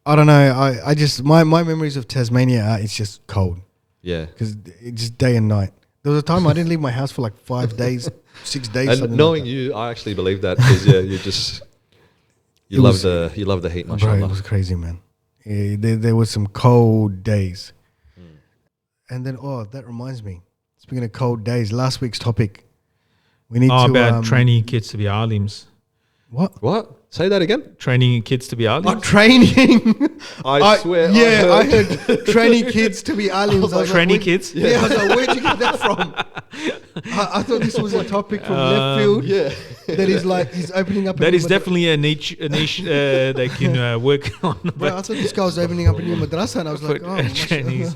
I don't know. I just my memories of Tasmania are it's just cold Yeah. because it's just day and night. There was a time I didn't leave my house for like 5 days, 6 days. And something knowing like you, I actually believe that because you It love was- the heat, that. Bro, it mashallah. was crazy, man. There was some cold days. And then, that reminds me. Speaking of cold days, last week's topic. We need to... about training kids to be alims. What? Say that again. Training kids to be alims. Training. I swear. Yeah, I heard training kids to be alims. I was Training like, kids? Yeah, I was like, where'd you get that from? I thought this was a topic from left field. Yeah. That is like, he's opening up... That is definitely a niche they can work on. Bro, I thought this guy was opening up a new madrasa and I was like, Chinese.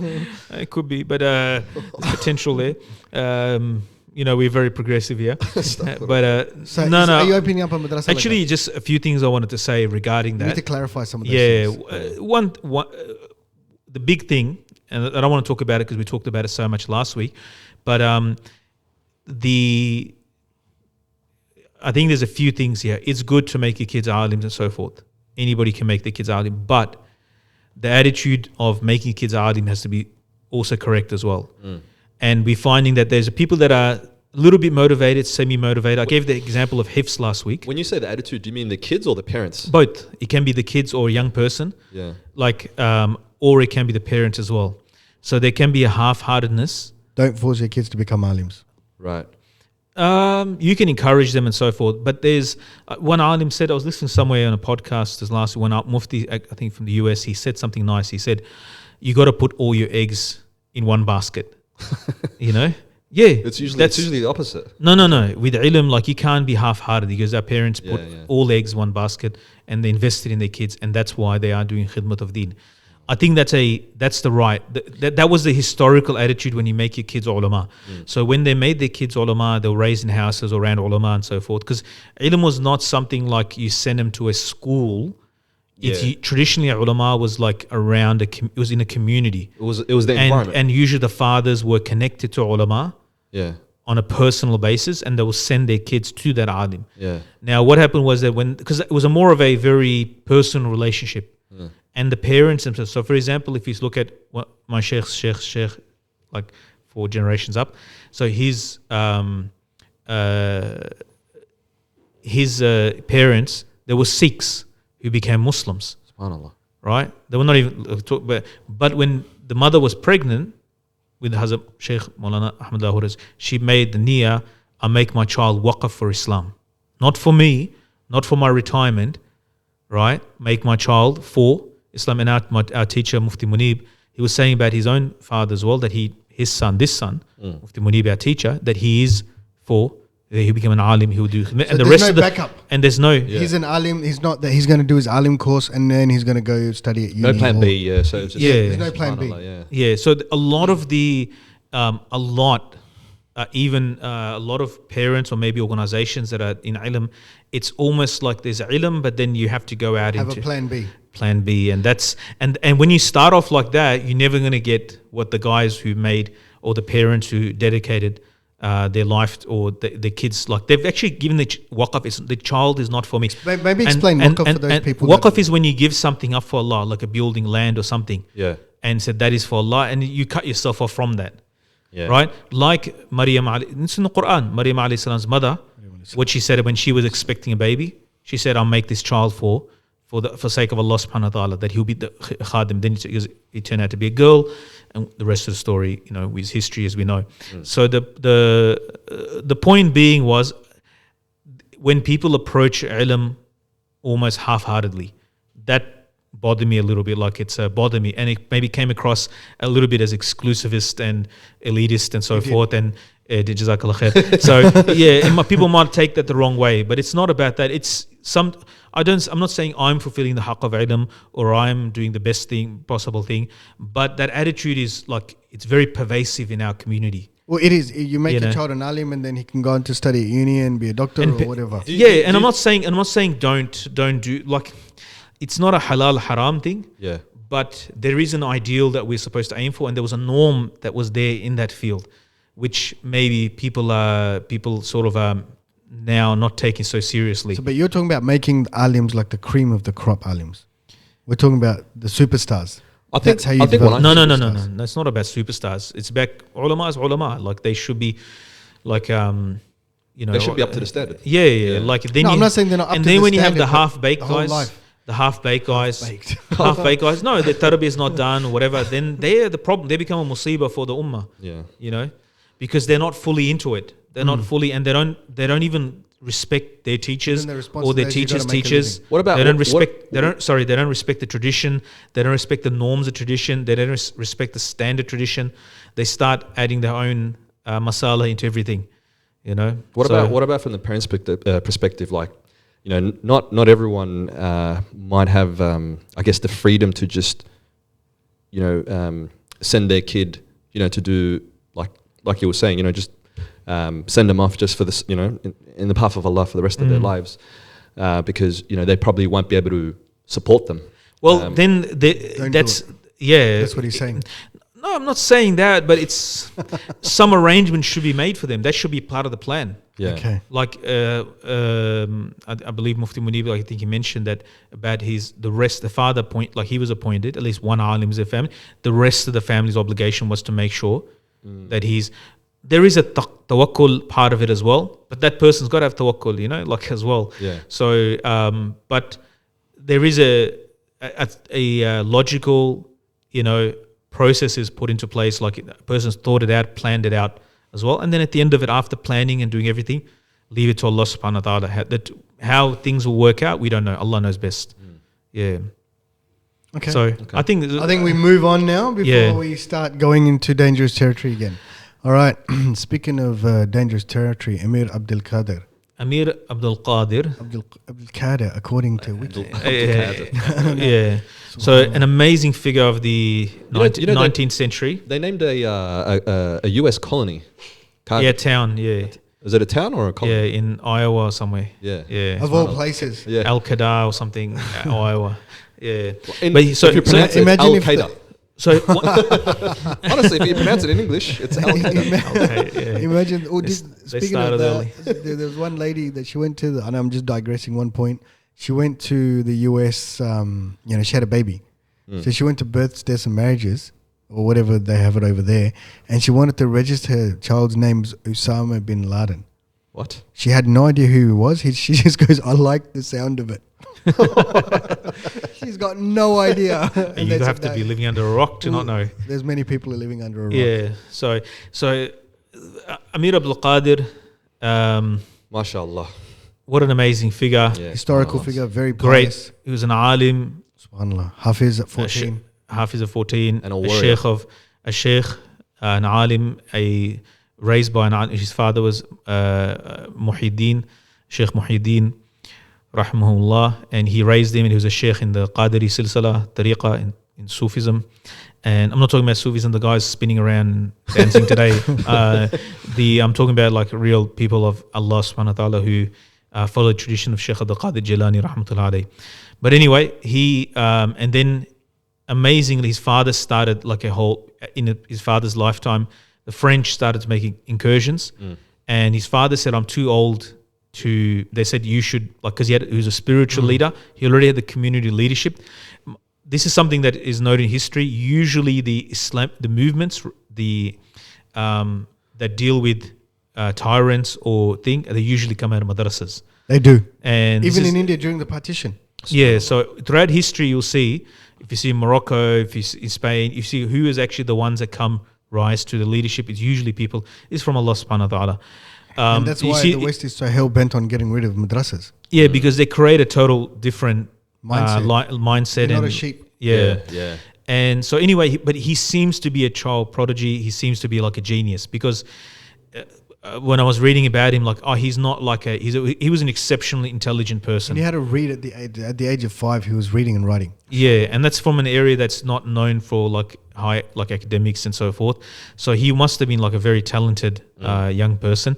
It could be, but there's potential there. We're very progressive here. So no. Are you opening up a madrasa? Actually, like just a few things I wanted to say regarding that? that. You need to clarify some of those things. One, the big thing, and I don't want to talk about it because we talked about it so much last week, but I think there's a few things here. It's good to make your kids alims and so forth. Anybody can make their kids alim, but the attitude of making kids alim has to be also correct as well. And we're finding that there's people that are a little bit motivated, semi-motivated. I gave the example of hifz last week. When you say the attitude, do you mean the kids or the parents? Both. It can be the kids or a young person. Yeah. Or it can be the parents as well. So there can be a half-heartedness. Don't force your kids to become alims. Right. You can encourage them and so forth. But there's one alim said, I was listening somewhere on a podcast this last one, Mufti, I think from the US, he said something nice. He said, you got to put all your eggs in one basket. Yeah. That's usually the opposite. No. With ilm, you can't be half-hearted because our parents put all eggs in one basket and they invested in their kids, and that's why they are doing khidmat of deen. I think that's the right. That was the historical attitude when you make your kids ulama. So when they made their kids ulama, they were raised in houses around ulama and so forth. Because ilm was not something like you send them to a school. Traditionally, ulama was around it was in a community. It was the environment, and usually the fathers were connected to ulama. Yeah. On a personal basis, and they will send their kids to that alim. Yeah. Now, what happened was that because it was more of a very personal relationship, and the parents themselves. So, for example, if you look at what my sheikh, 4 generations up, so his parents, there were Sikhs who became Muslims. SubhanAllah. Right? They were not even but when the mother was pregnant with Hazrat Sheikh Maulana Ahmad Lahores, she made the niyyah, I make my child waqf for Islam. Not for me, not for my retirement, right? Make my child for Islam. And our teacher, Mufti Munib, he was saying about his own father as well, that his son, Mufti Munib, our teacher, that he is for, he became an alim, he will do. So and the there's rest no of the backup. And there's no. He's an alim. He's not that. He's going to do his alim course and then he's going to go study at uni. No plan B. Yeah. So it's just, there's no plan B. Yeah. So a lot of even a lot of parents or maybe organizations that are in ilm, it's almost like there's ilm, but then you have to go out into a plan B. Plan B, and that's and when you start off like that, you're never going to get what the guys who made or the parents who dedicated their life or the kids, they've actually given the waqf. The child is not for me. Maybe explain waqf for those people. Waqf is when you give something up for Allah, like a building, land or something. Yeah. And said that is for Allah, and you cut yourself off from that. Yeah. Right? Like Maryam, it's in the Quran, Maryam alayhi salam's mother, what she said when she was expecting a baby, she said, I'll make this child for sake of Allah subhanahu wa ta'ala, that he'll be the khadim. Then it turned out to be a girl, and the rest of the story, is history as we know. So the point being was, when people approach ilm almost half-heartedly, that bothered me a little bit, bothered me, and it maybe came across a little bit as exclusivist and elitist and so forth, and jazakallah khair. So and people might take that the wrong way, but it's not about that. It's I'm not saying I'm fulfilling the haqq of ilm or I'm doing the best possible thing, but that attitude is it's very pervasive in our community. Well, it is. You make a child an alim, and then he can go on to study at uni and be a doctor or whatever. I'm not saying don't do it's not a halal haram thing. Yeah. But there is an ideal that we're supposed to aim for, and there was a norm that was there in that field, which maybe people sort of now not taking so seriously. But you're talking about making alims like the cream of the crop alims. We're talking about the superstars. I think that's how you develop. No. It's not about superstars. It's about ulama as ulama. They should be they should be up to the standard. Yeah. Then I'm not saying they're not up to the standard. And then when you have the half-baked guys, the half-baked guys. Baked. Half-baked guys. No, their tarbiyah is not done or whatever. Then they're the problem. They become a musibah for the ummah. Yeah. You know, because they're not fully into it. They're not fully, and they don't even respect their teachers Even the or their responsibility, you teachers' gotta make a teachers. living. What about they don't what- respect? They don't respect the tradition. They don't respect the norms of tradition. They don't respect the standard tradition. They start adding their own masala into everything. You know. What So- about from the parents' perspective? Like, you know, not everyone might have, I guess, the freedom to just, you know, send their kid, you know, to do like you were saying, you know, just send them off just for this, you know, in the path of Allah for the rest of their lives, because you know they probably won't be able to support them. Well, then Don't that's do yeah. That's what he's saying. No, I'm not saying that, but it's some arrangement should be made for them. That should be part of the plan. Yeah. Okay. Like I believe Mufti Munib, like I think he mentioned that about the father like he was appointed, at least one alim is a family. The rest of the family's obligation was to make sure that there is a tawakkul part of it as well, but that person's got to have tawakkul, you know, like as well. Yeah. So, but there is a logical, you know, process is put into place, like a person's thought it out, planned it out as well. And then at the end of it, after planning and doing everything, leave it to Allah subhanahu wa ta'ala. How things will work out, we don't know. Allah knows best. Yeah. Okay. So I think we move on now before Yeah. we start going into dangerous territory again. All right. Speaking of dangerous territory, Ameer Abdul Qadir. Ameer Abdul Qadir. Abdul Qadir, according to Wiki. Yeah. So an amazing figure of the You know 19th century. They named a U.S. colony. Yeah, town. Yeah. Is it a town or a colony? Yeah, in Iowa or somewhere. Yeah. Yeah. Of all places. Yeah. Al-Qadir or something, Iowa. Yeah. In- But if you pronounce it imagine if Al-Qaeda. So Honestly, if you pronounce it in English, it's Al-Qaeda. Imagine. Oh, They speaking started of that, early. there was one lady that she went to, and I'm just digressing one point. She went to the US, you know, she had a baby. So she went to births, deaths, and marriages, or whatever they have it over there, and she wanted to register her child's name as Osama bin Laden. What? She had no idea who he was. She just goes, I like the sound of it. She's got no idea. And you they have said to that- be living under a rock to not know. There's many people living under a rock. Yeah. So Ameer Abdul Qadir, MashaAllah. what an amazing figure. Yeah. Historical subhanallah. figure, very Great. pious. He was an alim, SubhanAllah. Hafiz at a 14. Hafiz of 14, And a a warrior. sheikh, an alim, raised by his father was Muhyiddin, Sheikh Muhyiddin, rahimahullah, and he raised him, and he was a sheikh in the Qadiri silsila, tariqa, in Sufism. And I'm not talking about Sufism, the guys spinning around and dancing today. I'm talking about like real people of Allah subhanahu wa ta'ala who follow the tradition of Sheikh Abdul Qadir Jilani rahmatullah alayhi. But anyway, he and then amazingly his father started like in his father's lifetime, the French started making incursions, and his father said, I'm too old to, they said you should, like, because he was a spiritual leader, he already had the community leadership. This is something that is noted in history. Usually the movements, that deal with tyrants or they usually come out of madrasas. They do. And Even in India during the partition. yeah, so throughout history, you'll see, if you see Morocco, if you see in Spain, you see who is actually the ones that rise to the leadership. It's usually people, it's from Allah subhanahu wa ta'ala. And that's why the West is so hell-bent on getting rid of madrasas. Yeah, because they create a total different mindset. They're not and, a sheep. Yeah. And so anyway, but he seems to be a child prodigy. He seems to be like a genius because when I was reading about him, like, he's not like he was an exceptionally intelligent person. And he had to read at the age of 5. He was reading and writing. Yeah, and that's from an area that's not known for like high academics and so forth. So he must have been like a very talented young person.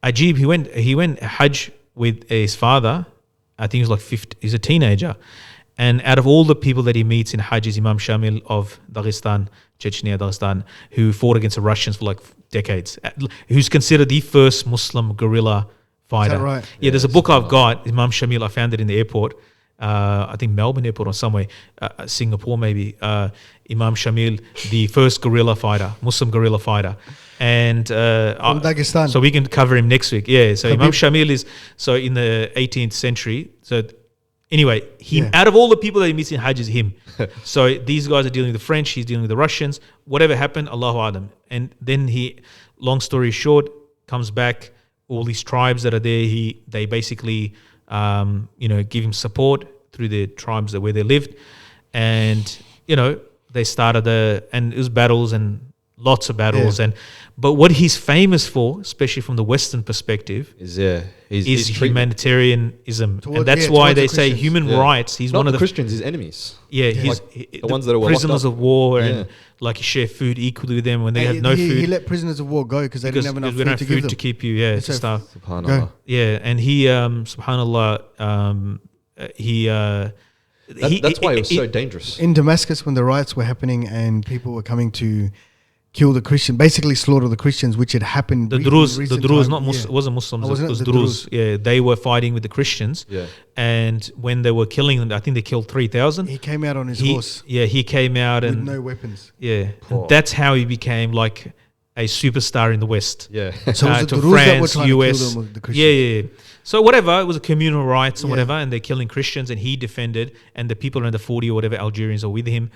Ajib, he went Hajj with his father. I think he was like 50. He's a teenager. And out of all the people that he meets in Hajj is Imam Shamil of Dagestan, Dagestan, who fought against the Russians for like decades, who's considered the first Muslim guerrilla fighter. Is that right? Yeah, there's a book I've got, Imam Shamil. I found it in the airport. I think Melbourne airport or somewhere, Singapore maybe. Imam Shamil, the first guerrilla fighter, Muslim guerrilla fighter. And From Dagestan. so we can cover him next week. Yeah, so Imam Shamil is in the 18th century. So Anyway, Yeah. out of all the people that he meets in Hajj is him. So these guys are dealing with the French, he's dealing with the Russians. Whatever happened, Allahu Alam. And then he, long story short, comes back. All these tribes that are there, they basically, give him support through the tribes where they lived. And, they started and it was battles and lots of battles. Yeah. But what he's famous for, especially from the Western perspective, Is is humanitarianism. Towards- And that's yeah, why towards the they say Christians. human Yeah. rights. He's not one of the the Christians, his enemies. he's the ones that were locked prisoners up. of war, Yeah. and like you share food equally with them when they And have no he food let prisoners of war go because they because didn't have enough we don't food have to give food them. to keep you, to So- starve. Subhanallah. Yeah, and he, subhanallah, That's why it was so dangerous. In Damascus, when the riots were happening and people were coming to kill the Christian, basically slaughter the Christians, which had happened. The in Druze, recent wasn't time. Muslims, Oh, wasn't it was it? The Druze. Yeah, they were fighting with the Christians. Yeah. And when they were killing them, I think they killed 3,000. He came out on his horse Yeah, he came out with and no weapons. yeah, Poor. and that's how he became like a superstar in the West. Yeah. So was it To the Druze that were France, trying to US. kill them, the Christians? Yeah. So whatever, it was a communal rights and Yeah. whatever, and they're killing Christians, and he defended, and the people under 40 or whatever Algerians are with him,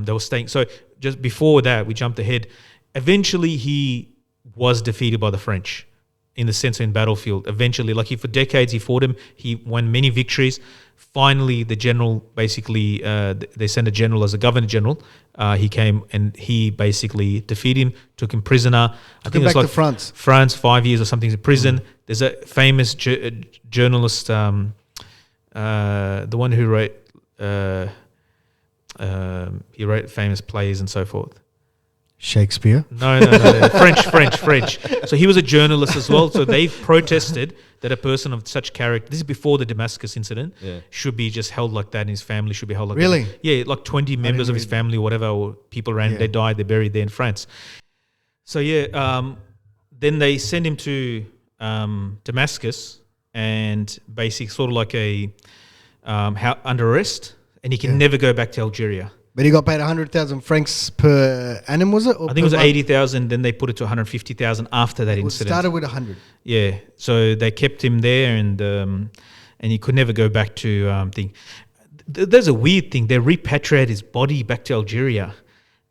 they were staying. So just before that, we jumped ahead. Eventually, he was defeated by the French, in the sense in battlefield. Eventually, like for decades, he fought him. He won many victories. Finally, the general basically, they sent a general as a governor general. He came and he basically defeated him, took him prisoner. I him it was back to France. France, 5 years or something in prison. There's a famous journalist, the one who wrote, he wrote famous plays and so forth. Shakespeare. No. French. So he was a journalist as well. So they've protested that a person of such character, this is before the Damascus incident, Yeah. should be just held like that, and his family should be held like Really? that. Yeah, like 20 members of his read family or whatever, or people around, Yeah. they died, they're buried there in France. So then they send him to Damascus, and basically sort of like under arrest, and he can never go back to Algeria. But he got paid 100,000 francs per annum, was it? Or I think it was per month? 80,000. Then they put it to 150,000 after that It incident. started with 100. Yeah, so they kept him there, and he could never go back to thing. There's a weird thing. They repatriated his body back to Algeria.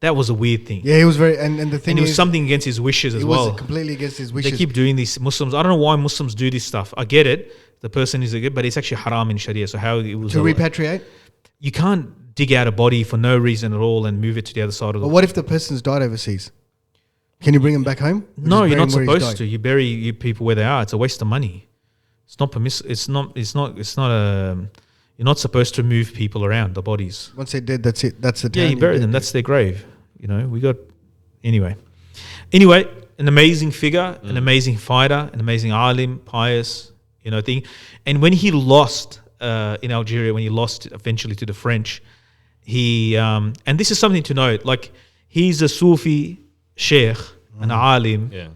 That was a weird thing. Yeah, he was very, and the thing And it was is, something against his wishes as it well. was completely against his They wishes. keep doing these Muslims. I don't know why Muslims do this stuff. I get it. The person is a good, but it's actually haram in Sharia. So how it was to repatriate. you can't dig out a body for no reason at all and move it to the other side of the But what if the person's died overseas? Can you bring him back home? Or No, just you're bury not him where he's supposed died? to. You bury you people where they are. It's a waste of money. It's not It's not a. You're not supposed to move people around the bodies. Once they're dead, that's it. That's the Yeah, town. you bury them. That's their grave. We got. Anyway, an amazing figure, an amazing fighter, an amazing alim, pious, thing. And when he lost in Algeria, when he lost eventually to the French, he and this is something to note. Like he's a Sufi sheikh, an alim, Yeah.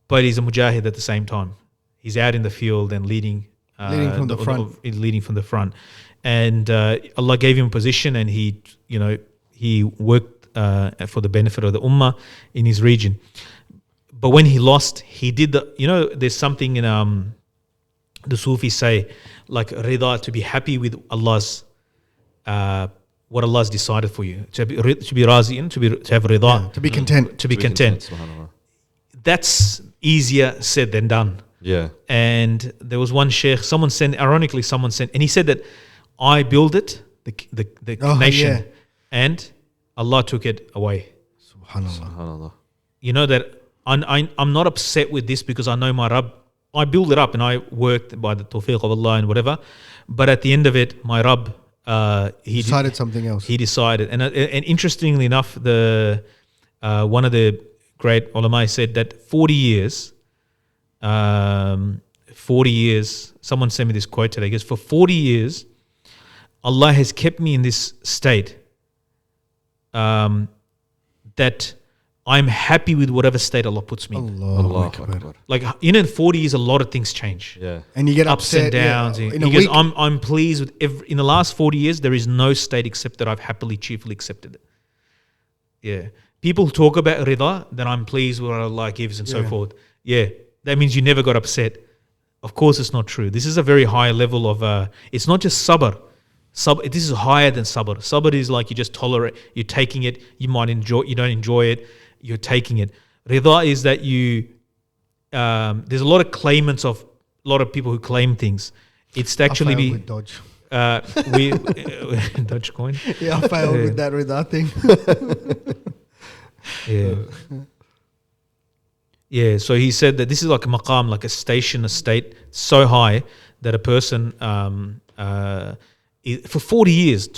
but he's a mujahid at the same time. He's out in the field and leading from the front. leading from the front. And Allah gave him a position, and he worked for the benefit of the ummah in his region. But when he lost, he did there's something in the Sufis say, like rida, to be happy with Allah's what Allah's decided for you, to be razi, to have rida, Yeah, to be content. to be content. Subhanallah. That's easier said than done. Yeah. And there was one sheikh, someone sent, and he said that I built it, the Oh, nation, yeah. and Allah took it away. Subhanallah. Subhanallah. You know that I'm not upset with this because I know my Rabb. I built it up and I worked by the tawfiq of Allah and whatever. But at the end of it, my Rabb, he Decided something else. He decided, and interestingly enough, the one of the great ulama said that 40 years. 40 years. Someone sent me this quote today. He goes, for 40 years, Allah has kept me in this state that I'm happy with whatever state Allah puts me in. Allahu Allahu Akbar. Akbar. Like, in 40 years, a lot of things change. Yeah. And you get Ups upset, and downs. Yeah, in He a goes, week. I'm pleased with in the last 40 years, there is no state except that I've happily, cheerfully accepted it. Yeah. People talk about rida, then I'm pleased with what Allah gives and so Yeah. forth. Yeah. That means you never got upset. Of course, it's not true. This is a very high level of. It's not just sabr. This is higher than sabr. Sabr is like you just tolerate. You're taking it. You might enjoy. You don't enjoy it. You're taking it. Rida is that you. There's a lot of claimants of a lot of people who claim things. It's to actually I failed be. with Dodge. We Dogecoin. Yeah, I failed with that Rida thing. Yeah. Yeah, so he said that this is like a maqam, like a station, a state, so high that a person for 40 years.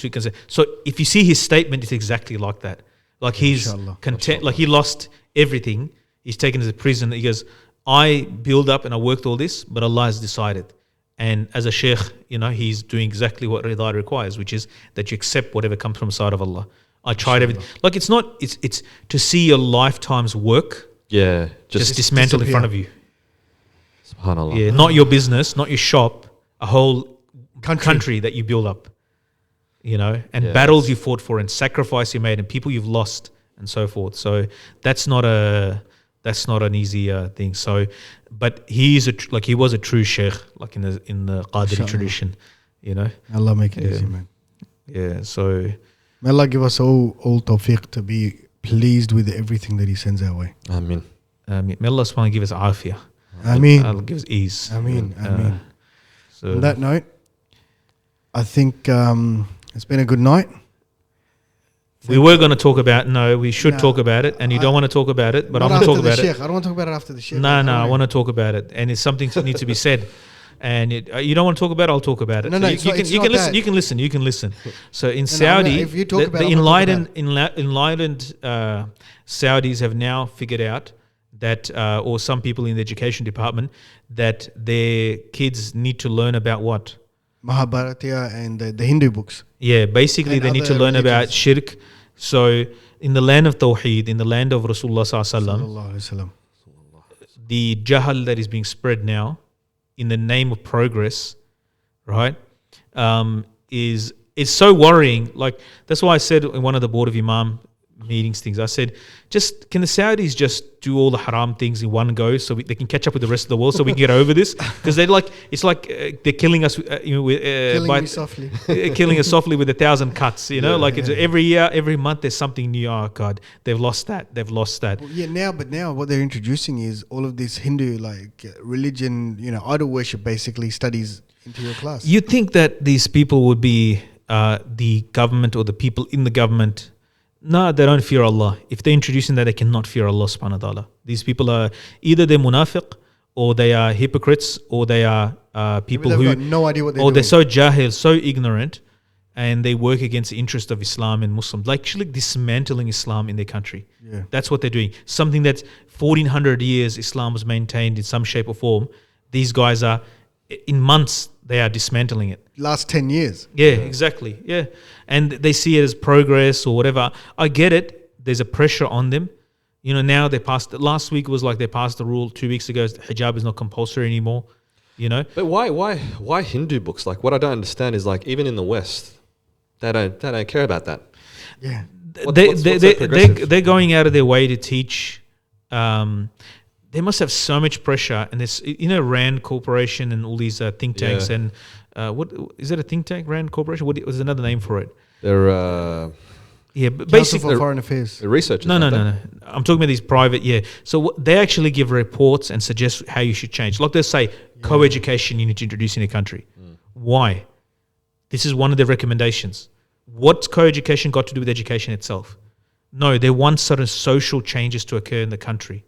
So if you see his statement, it's exactly like that. Like he's Inshallah. content, like he lost everything. He's taken to prison. He goes, I build up and I worked all this, but Allah has decided. And as a sheikh, he's doing exactly what Rida requires, which is that you accept whatever comes from the side of Allah. I tried everything. Like it's to see your lifetime's work. Yeah, Just dismantled in front of you. Subhanallah. Yeah, not your business, not your shop, a whole country that you build up, and battles you fought for and sacrifice you made and people you've lost and so forth. So that's not an easy thing. So, but he was a true sheikh, like in the Qadiri tradition, Allah make it easy, man. Yeah. So May Allah give us all tawfiq to be pleased with everything that He sends our way. Ameen. may Allah subhanahu wa ta'ala give us afiyah. Ameen. Allah give us ease. Ameen. Ameen. So On that note, I think it's been a good night. we were going to talk about we should talk about it, and you don't want to talk about it, but I'm going to talk about it. I don't want to talk about it after the sheikh. No, I want to talk about it, and it's something that needs to be said. And you don't want to talk about it, I'll talk about it. No, So it's not you can listen. that. You can listen. So in Saudi, if you talk about the it, I'm gonna talk enlightened Saudis have now figured out that, or some people in the education department, that their kids need to learn about what? Mahabharata and the Hindu books. Yeah, basically And they need to other learn about religions. shirk. So in the land of Tawheed, in the land of Rasulullah Sallallahu Alaihi Wasallam, Sallallahu Alaihi Wasallam. the jahal that is being spread now in the name of progress, right, is so worrying. Like that's why I said in one of the board of imam meetings things, I said, can the Saudis just do all the haram things in one go so they can catch up with the rest of the world so we can get over this? Because it's like they're killing us, Killing me softly. killing us softly with 1,000 cuts. It's every year, every month there's something new. Oh God, they've lost that. Well, yeah, now what they're introducing is all of this Hindu religion, idol worship basically studies into your class. You'd think that these people would be the government or the people in the government. No, they don't fear Allah. If they're introducing that, they cannot fear Allah subhanahu wa ta'ala. These people are either they're munafiq, or they are hypocrites, or they are people Maybe who they've got no idea what they're or doing. they're so jahil, so ignorant, and they work against the interest of Islam and Muslims, like actually dismantling Islam in their country. Yeah. That's what they're doing. Something that's 1,400 years Islam was maintained in some shape or form. These guys are, in months, they are dismantling it. Last 10 years. Yeah, exactly. Yeah. And they see it as progress or whatever. I get it. There's a pressure on them. Now they passed, last week was like they passed the rule. 2 weeks ago, hijab is not compulsory anymore. But why Hindu books? Like what I don't understand is like even in the West, they don't care about that. Yeah. What's so progressive? They're going out of their way to teach. They must have so much pressure, and there's Rand Corporation and all these think tanks and what is it, a think tank, Rand Corporation? What was another name for it? They're but Council basically for Foreign Affairs. the researchers. no. aren't they? I'm talking about these private. Yeah, so they actually give reports and suggest how you should change. Like they say, co-education you need to introduce in a country. Why? This is one of their recommendations. What's co-education got to do with education itself? No, they want certain social changes to occur in the country.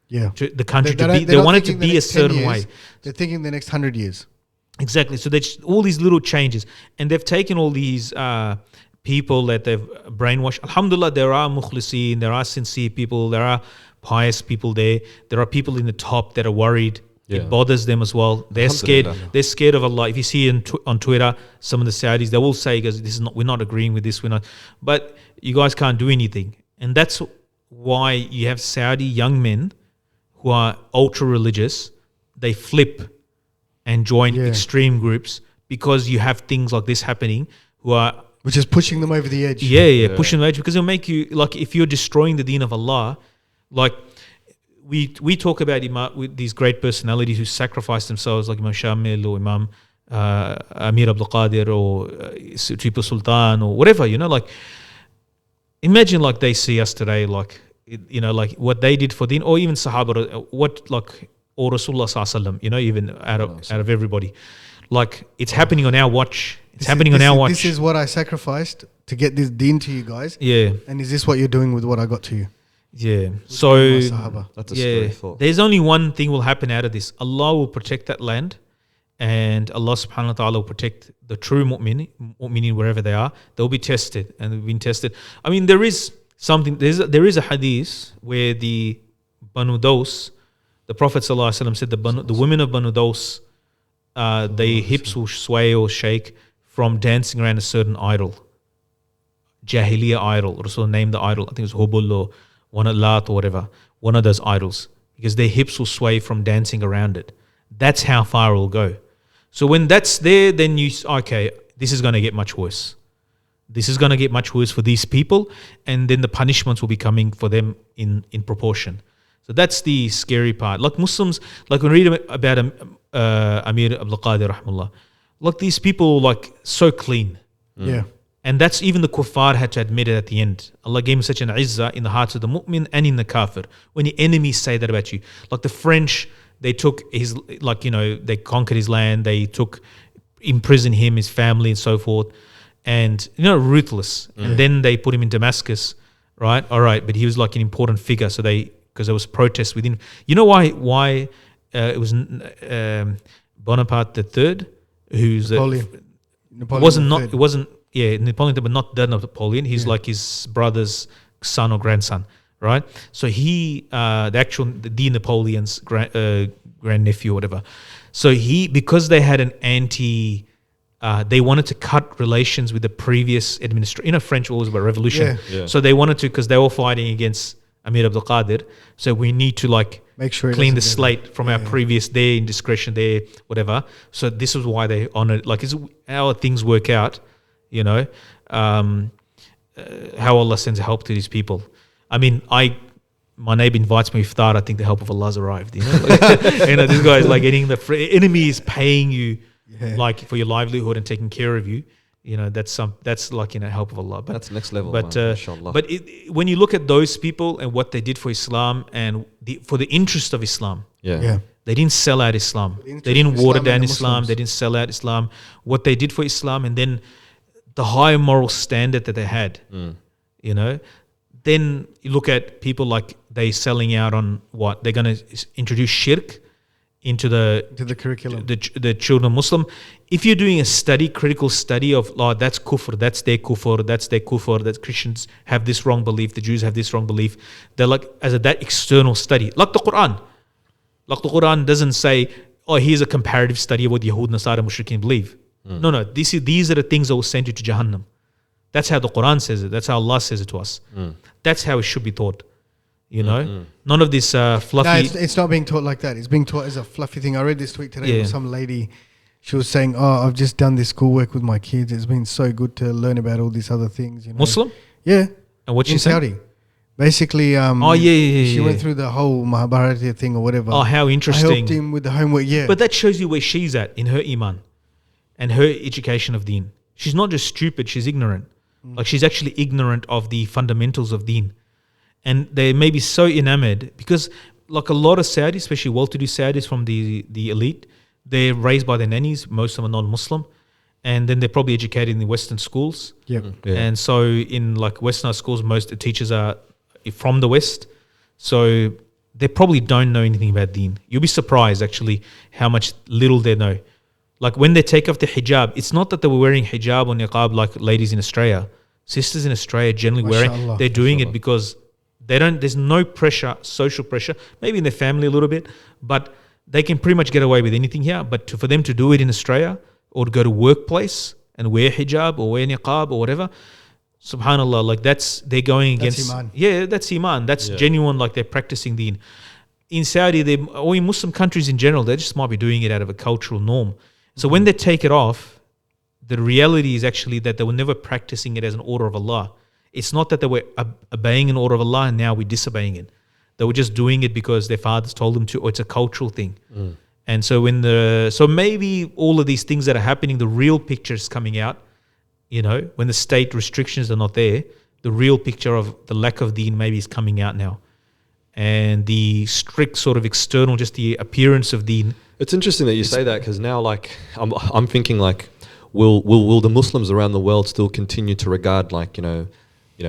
Yeah. To the country They're to not- be, they're they not want it to thinking the be a next 10 certain years. way. They're thinking the next 100 years. Exactly. So all these little changes, and they've taken all these people that they've brainwashed. Alhamdulillah, there are mukhlisin, there are sincere people, there are pious people there. There are people in the top that are worried. Yeah. It bothers them as well. They're scared. Alhamdulillah. They're scared of Allah. If you see on Twitter, some of the Saudis, they will say, "Guys, this is not. We're not agreeing with this. We're not." But you guys can't do anything, and that's why you have Saudi young men who are ultra religious. They flip and join extreme groups because you have things like this happening. Who are Which is pushing them over the edge. yeah, pushing the edge because it'll make you like if you're destroying the deen of Allah, like we talk about Imam with these great personalities who sacrifice themselves, like Imam Shamil or Imam Ameer Abdul Qadir or Tipu Sultan or whatever, like imagine like they see us today, like like what they did for Deen, or even Sahaba, what like, or Rasulullah Sallallahu Alaihi Wasallam, even out of everybody, like it's happening on our watch. It's happening on our watch. This is what I sacrificed to get this Deen to you guys. Yeah. And is this what you're doing with what I got to you? Yeah. So that's a scary thought. There's only one thing will happen out of this. Allah will protect that land, and Allah subhanahu wa ta'ala will protect the true mu'minin wherever they are. They'll be tested, and they've been tested. I mean, there is a hadith where the Banu Daws, the Prophet sallallahu alaihi wasallam said the women of Banu Daws, their hips will sway or shake from dancing around a certain idol, Jahiliyyah idol. Rasul named the idol, I think it was Hubul or one of Lat or whatever, one of those idols, because their hips will sway from dancing around it. That's how far it will go. So when that's there, then okay, this is going to get much worse. This is going to get much worse for these people, and then the punishments will be coming for them in proportion. So that's the scary part. Like Muslims, like when we read about Ameer Abdul Qadir rahimahullah, like these people like so clean. Yeah. And that's even the kuffar had to admit it at the end. Allah gave him such an izzah in the hearts of the mu'min and in the kafir. When the enemies say that about you. Like the French, they took his, they conquered his land, they imprisoned him, his family and so forth. And, ruthless. And then they put him in Damascus, right? All right, but he was like an important figure. So because there was protests within. You know why it was Bonaparte III, who's Napoleon Napoleon, but not that Napoleon. He's like his brother's son or grandson, right? So the Napoleon's grandnephew or whatever. So because they had they wanted to cut relations with the previous administration. French was about revolution. Yeah. So they wanted to, because they were fighting against Ameer Abdul Qadir. So we need to make sure clean the slate from our previous indiscretion there, whatever. So this is why they honored, it's how things work out, how Allah sends help to these people. I mean, my neighbor invites me Iftar. I think the help of Allah's arrived. This guy's like getting the enemy is paying you for your livelihood and taking care of you. That's help of Allah. But that's next level. But man, when you look at those people and what they did for Islam and for the interest of Islam, they didn't sell out Islam. They didn't water down Islam. They didn't sell out Islam. What they did for Islam, and then the high moral standard that they had, Then you look at people like they selling out on what they're going to introduce shirk into the curriculum, the children Muslim. If you're doing a critical study of that's kufr, that's their kufr, that Christians have this wrong belief, the Jews have this wrong belief. They're that external study, like the Quran. Like the Quran doesn't say, here's a comparative study of what Yahud, Nasara, Mushrikeen believe. No. These are the things that will send you to Jahannam. That's how the Quran says it. That's how Allah says it to us. That's how it should be taught. None of this fluffy. No, it's not being taught like that. It's being taught as a fluffy thing. I read this tweet today with some lady. She was saying, I've just done this schoolwork with my kids. It's been so good to learn about all these other things. Muslim? Yeah. And what she said? Saudi. Basically, she went through the whole Mahabharata thing or whatever. Oh, how interesting. I helped him with the homework, But that shows you where she's at in her iman and her education of deen. She's not just stupid, she's ignorant. She's actually ignorant of the fundamentals of deen. And they may be so enamored because a lot of Saudis, especially well-to-do Saudis from the elite, they're raised by their nannies. Most of them are non-Muslim. And then they're probably educated in the Western schools. Yep. Yeah. And so in Western schools, most of the teachers are from the West. So they probably don't know anything about deen. You'll be surprised actually how much little they know. When they take off the hijab, it's not that they were wearing hijab or niqab like ladies in Australia. Sisters in Australia generally wearing, they're doing it because there's no pressure, social pressure, maybe in their family a little bit, but they can pretty much get away with anything here. But for them to do it in Australia or to go to workplace and wear hijab or wear niqab or whatever, subhanallah, they're going against. That's iman. Yeah, that's iman. That's genuine, they're practicing deen. In Saudi, or in Muslim countries in general, they just might be doing it out of a cultural norm. So when they take it off, the reality is actually that they were never practicing it as an order of Allah. It's not that they were obeying an order of Allah and now we're disobeying it. They were just doing it because their fathers told them to, or it's a cultural thing. Mm. And so so maybe all of these things that are happening, the real picture is coming out, when the state restrictions are not there, the real picture of the lack of deen maybe is coming out now. And the strict sort of external, just the appearance of deen. It's interesting that you say that, because now, like, I'm thinking, like, will the Muslims around the world still continue to regard, like,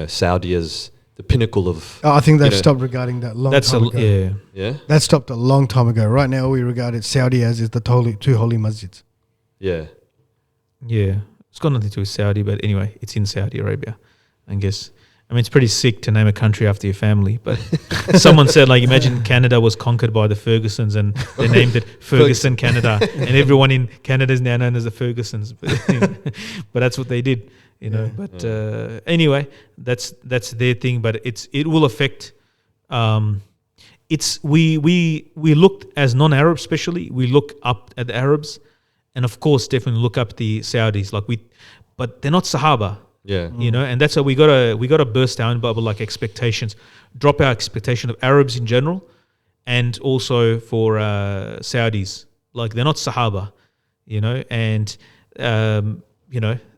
Saudi as the pinnacle of? I think they've stopped regarding that long time ago. Yeah. That stopped a long time ago. Right now, we regard it Saudi as is the two holy masjids. Yeah. Yeah. It's got nothing to do with Saudi, but anyway, it's in Saudi Arabia, I guess. I mean, it's pretty sick to name a country after your family, but someone said, like, imagine Canada was conquered by the Fergusons and they named it Ferguson, Canada, and everyone in Canada is now known as the Fergusons. But that's what they did, But anyway, that's their thing. But it will affect. We looked as non-Arabs, especially we look up at the Arabs, and of course, definitely look up the Saudis. But they're not Sahaba. Yeah. And that's why we gotta burst our own bubble, like expectations, drop our expectation of Arabs in general, and also for Saudis, like they're not Sahaba, and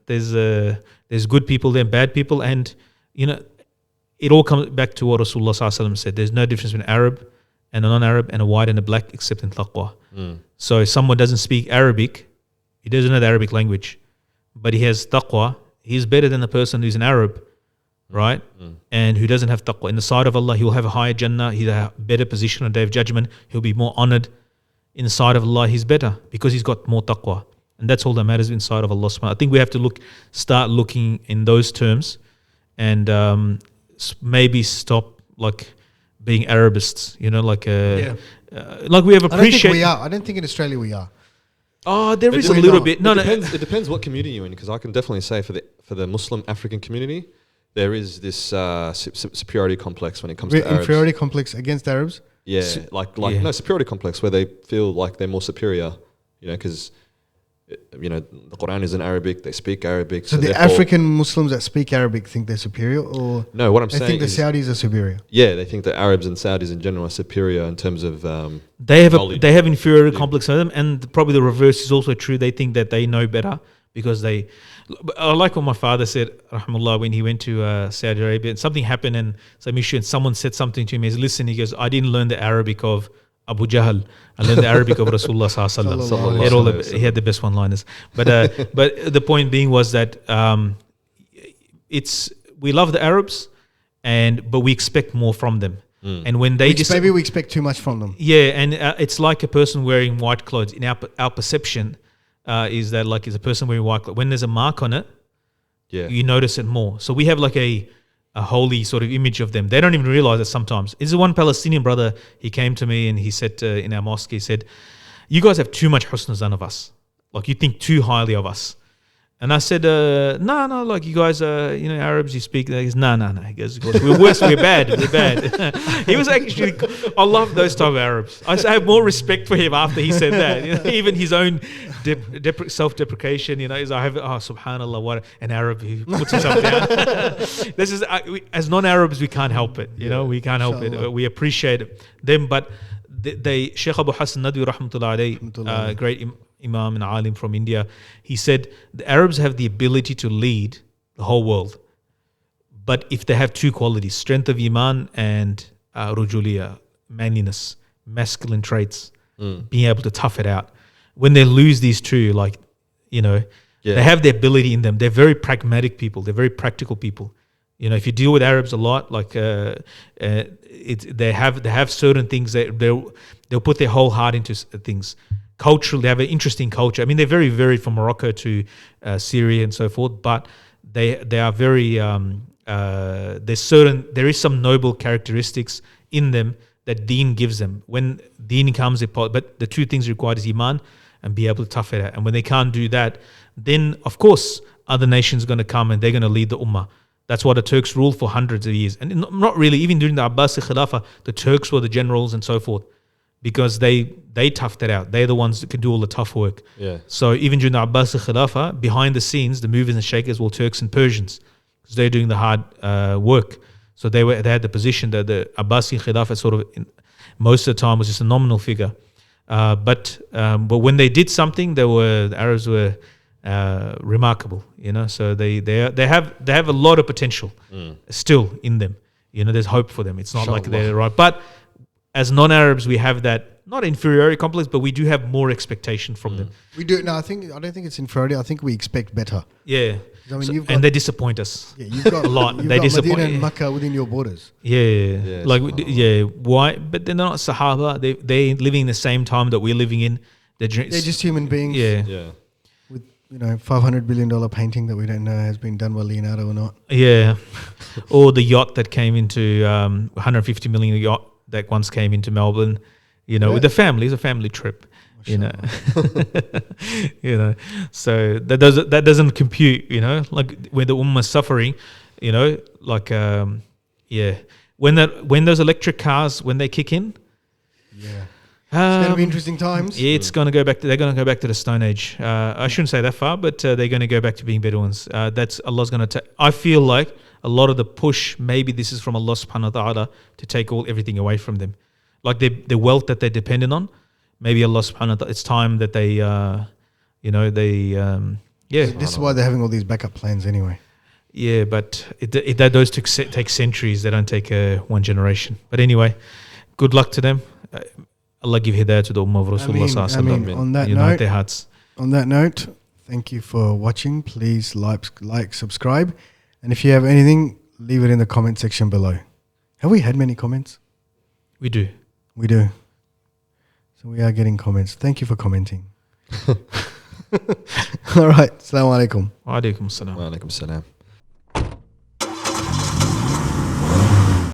there's good people there, and bad people, and it all comes back to what Rasulullah Sallallahu Alaihi Wasallam said. There's no difference between Arab and a non-Arab and a white and a black except in taqwa. So if someone doesn't speak Arabic, he doesn't know the Arabic language, but he has taqwa. He's better than the person who's an Arab, right? And who doesn't have taqwa. In the sight of Allah, he will have a higher Jannah. He'll have a better position on the Day of Judgment. He'll be more honored. In the sight of Allah, he's better because he's got more taqwa. And that's all that matters inside of Allah. I think we have to start looking in those terms, and maybe stop like being Arabists. Like we have appreciated. I don't think in Australia we are. Oh, there is a little bit. It depends what community you're in, because I can definitely say for the Muslim African community, there is this superiority complex when it comes to Arabs. Inferiority complex against Arabs? Yeah, no, superiority complex where they feel like they're more superior, because the Quran is in Arabic, they speak Arabic. So the African Muslims that speak Arabic think they're superior, or no? What I'm they saying think the Saudis are superior. Yeah, they think that Arabs and Saudis in general are superior in terms of they have inferiority complex of them, and probably the reverse is also true. They think that they know better because I like what my father said, rahmatullah, when he went to Saudi Arabia and something happened and some issue and someone said something to him. He said, listen, he goes, I didn't learn the Arabic of Abu Jahl. I learned the Arabic of Rasulullah Sallallahu Alaihi Wasallam. He had the best one-liners. But the point being was that we love the Arabs, but we expect more from them. And when they maybe we expect too much from them. Yeah, and it's like a person wearing white clothes. In our perception is that like is a person wearing white clothes. When there's a mark on it, you notice it more. So we have like a holy sort of image of them. They don't even realize it sometimes. This is one Palestinian brother, he came to me and he said in our mosque, he said, you guys have too much husn zan of us. Like you think too highly of us. And I said, no, like you guys are, Arabs, you speak. He goes, no. He goes, we're worse, we're bad. He was actually, I love those type of Arabs. I have more respect for him after he said that. Even his own self-deprecation, I have, subhanallah, what an Arab who puts himself down. This is, as non-Arabs, we can't help it. We can't help it. We appreciate them, but Sheikh Abu Hassan Nadwi, rahmatullah alayhi, great Imam and Alim from India, he said the Arabs have the ability to lead the whole world, but if they have two qualities, strength of Iman and rujuliya, manliness, masculine traits, being able to tough it out. When they lose these two, they have the ability in them. They're very pragmatic people. They're very practical people. If you deal with Arabs a lot, they have certain things that they'll put their whole heart into things. Culturally, they have an interesting culture. I mean, they're very varied from Morocco to Syria and so forth, but they are very, there is some noble characteristics in them that Deen gives them. When Deen comes, but the two things required is Iman and be able to tough it out. And when they can't do that, then of course other nations are going to come and they're going to lead the Ummah. That's why the Turks ruled for hundreds of years. And not really, even during the Abbasi Khilafah, the Turks were the generals and so forth, because they toughed it out. They're the ones that can do all the tough work. Yeah. So even during the Abbasi Khilafah, behind the scenes, the movers and shakers were Turks and Persians, because they're doing the hard work. So they had the position that the Abbasi Khilafah sort of most of the time was just a nominal figure. But when they did something, the Arabs were remarkable, So they have a lot of potential still in them. There's hope for them. It's not like they're right. But as non-Arabs, we have that not inferiority complex, but we do have more expectation from them. We do. No, I don't think it's inferiority. I think we expect better. Yeah. I mean, And they disappoint us. Yeah, you've got a lot. You've They got disappoint. Medina and Makkah within your borders. Yeah. Why? But they're not Sahaba. They living in the same time that we're living in. They're just human beings. Yeah. With $500 billion painting that we don't know has been done by Leonardo or not. Yeah. Or the yacht that came into 150 million yacht that once came into Melbourne. With the family. It's a family trip. So that doesn't compute. Like when the ummah's suffering. When those electric cars when they kick in. Yeah. It's going to be interesting times. It's going to go back. They're going to go back to the Stone Age. I shouldn't say that far, but they're going to go back to being Bedouins. That's Allah's going to take. I feel like a lot of the push. Maybe this is from Allah Subhanahu wa Taala to take everything away from them, like the wealth that they're dependent on. Maybe Allah Subhanahu wa Taala. It's time that they, This is why they're having all these backup plans anyway. Yeah, but those take centuries. They don't take one generation. But anyway, good luck to them. Allah give hidayah to the Ummah of Rasulullah Sallallahu Alaihi Wasallam. On that Unite note, their hearts. On that note, thank you for watching. Please like, subscribe. And if you have anything, leave it in the comment section below. Have we had many comments? We do. We do. So we are getting comments. Thank you for commenting. All right. Assalamu alaikum. Wa alaikum salam. Wa alaikum salam.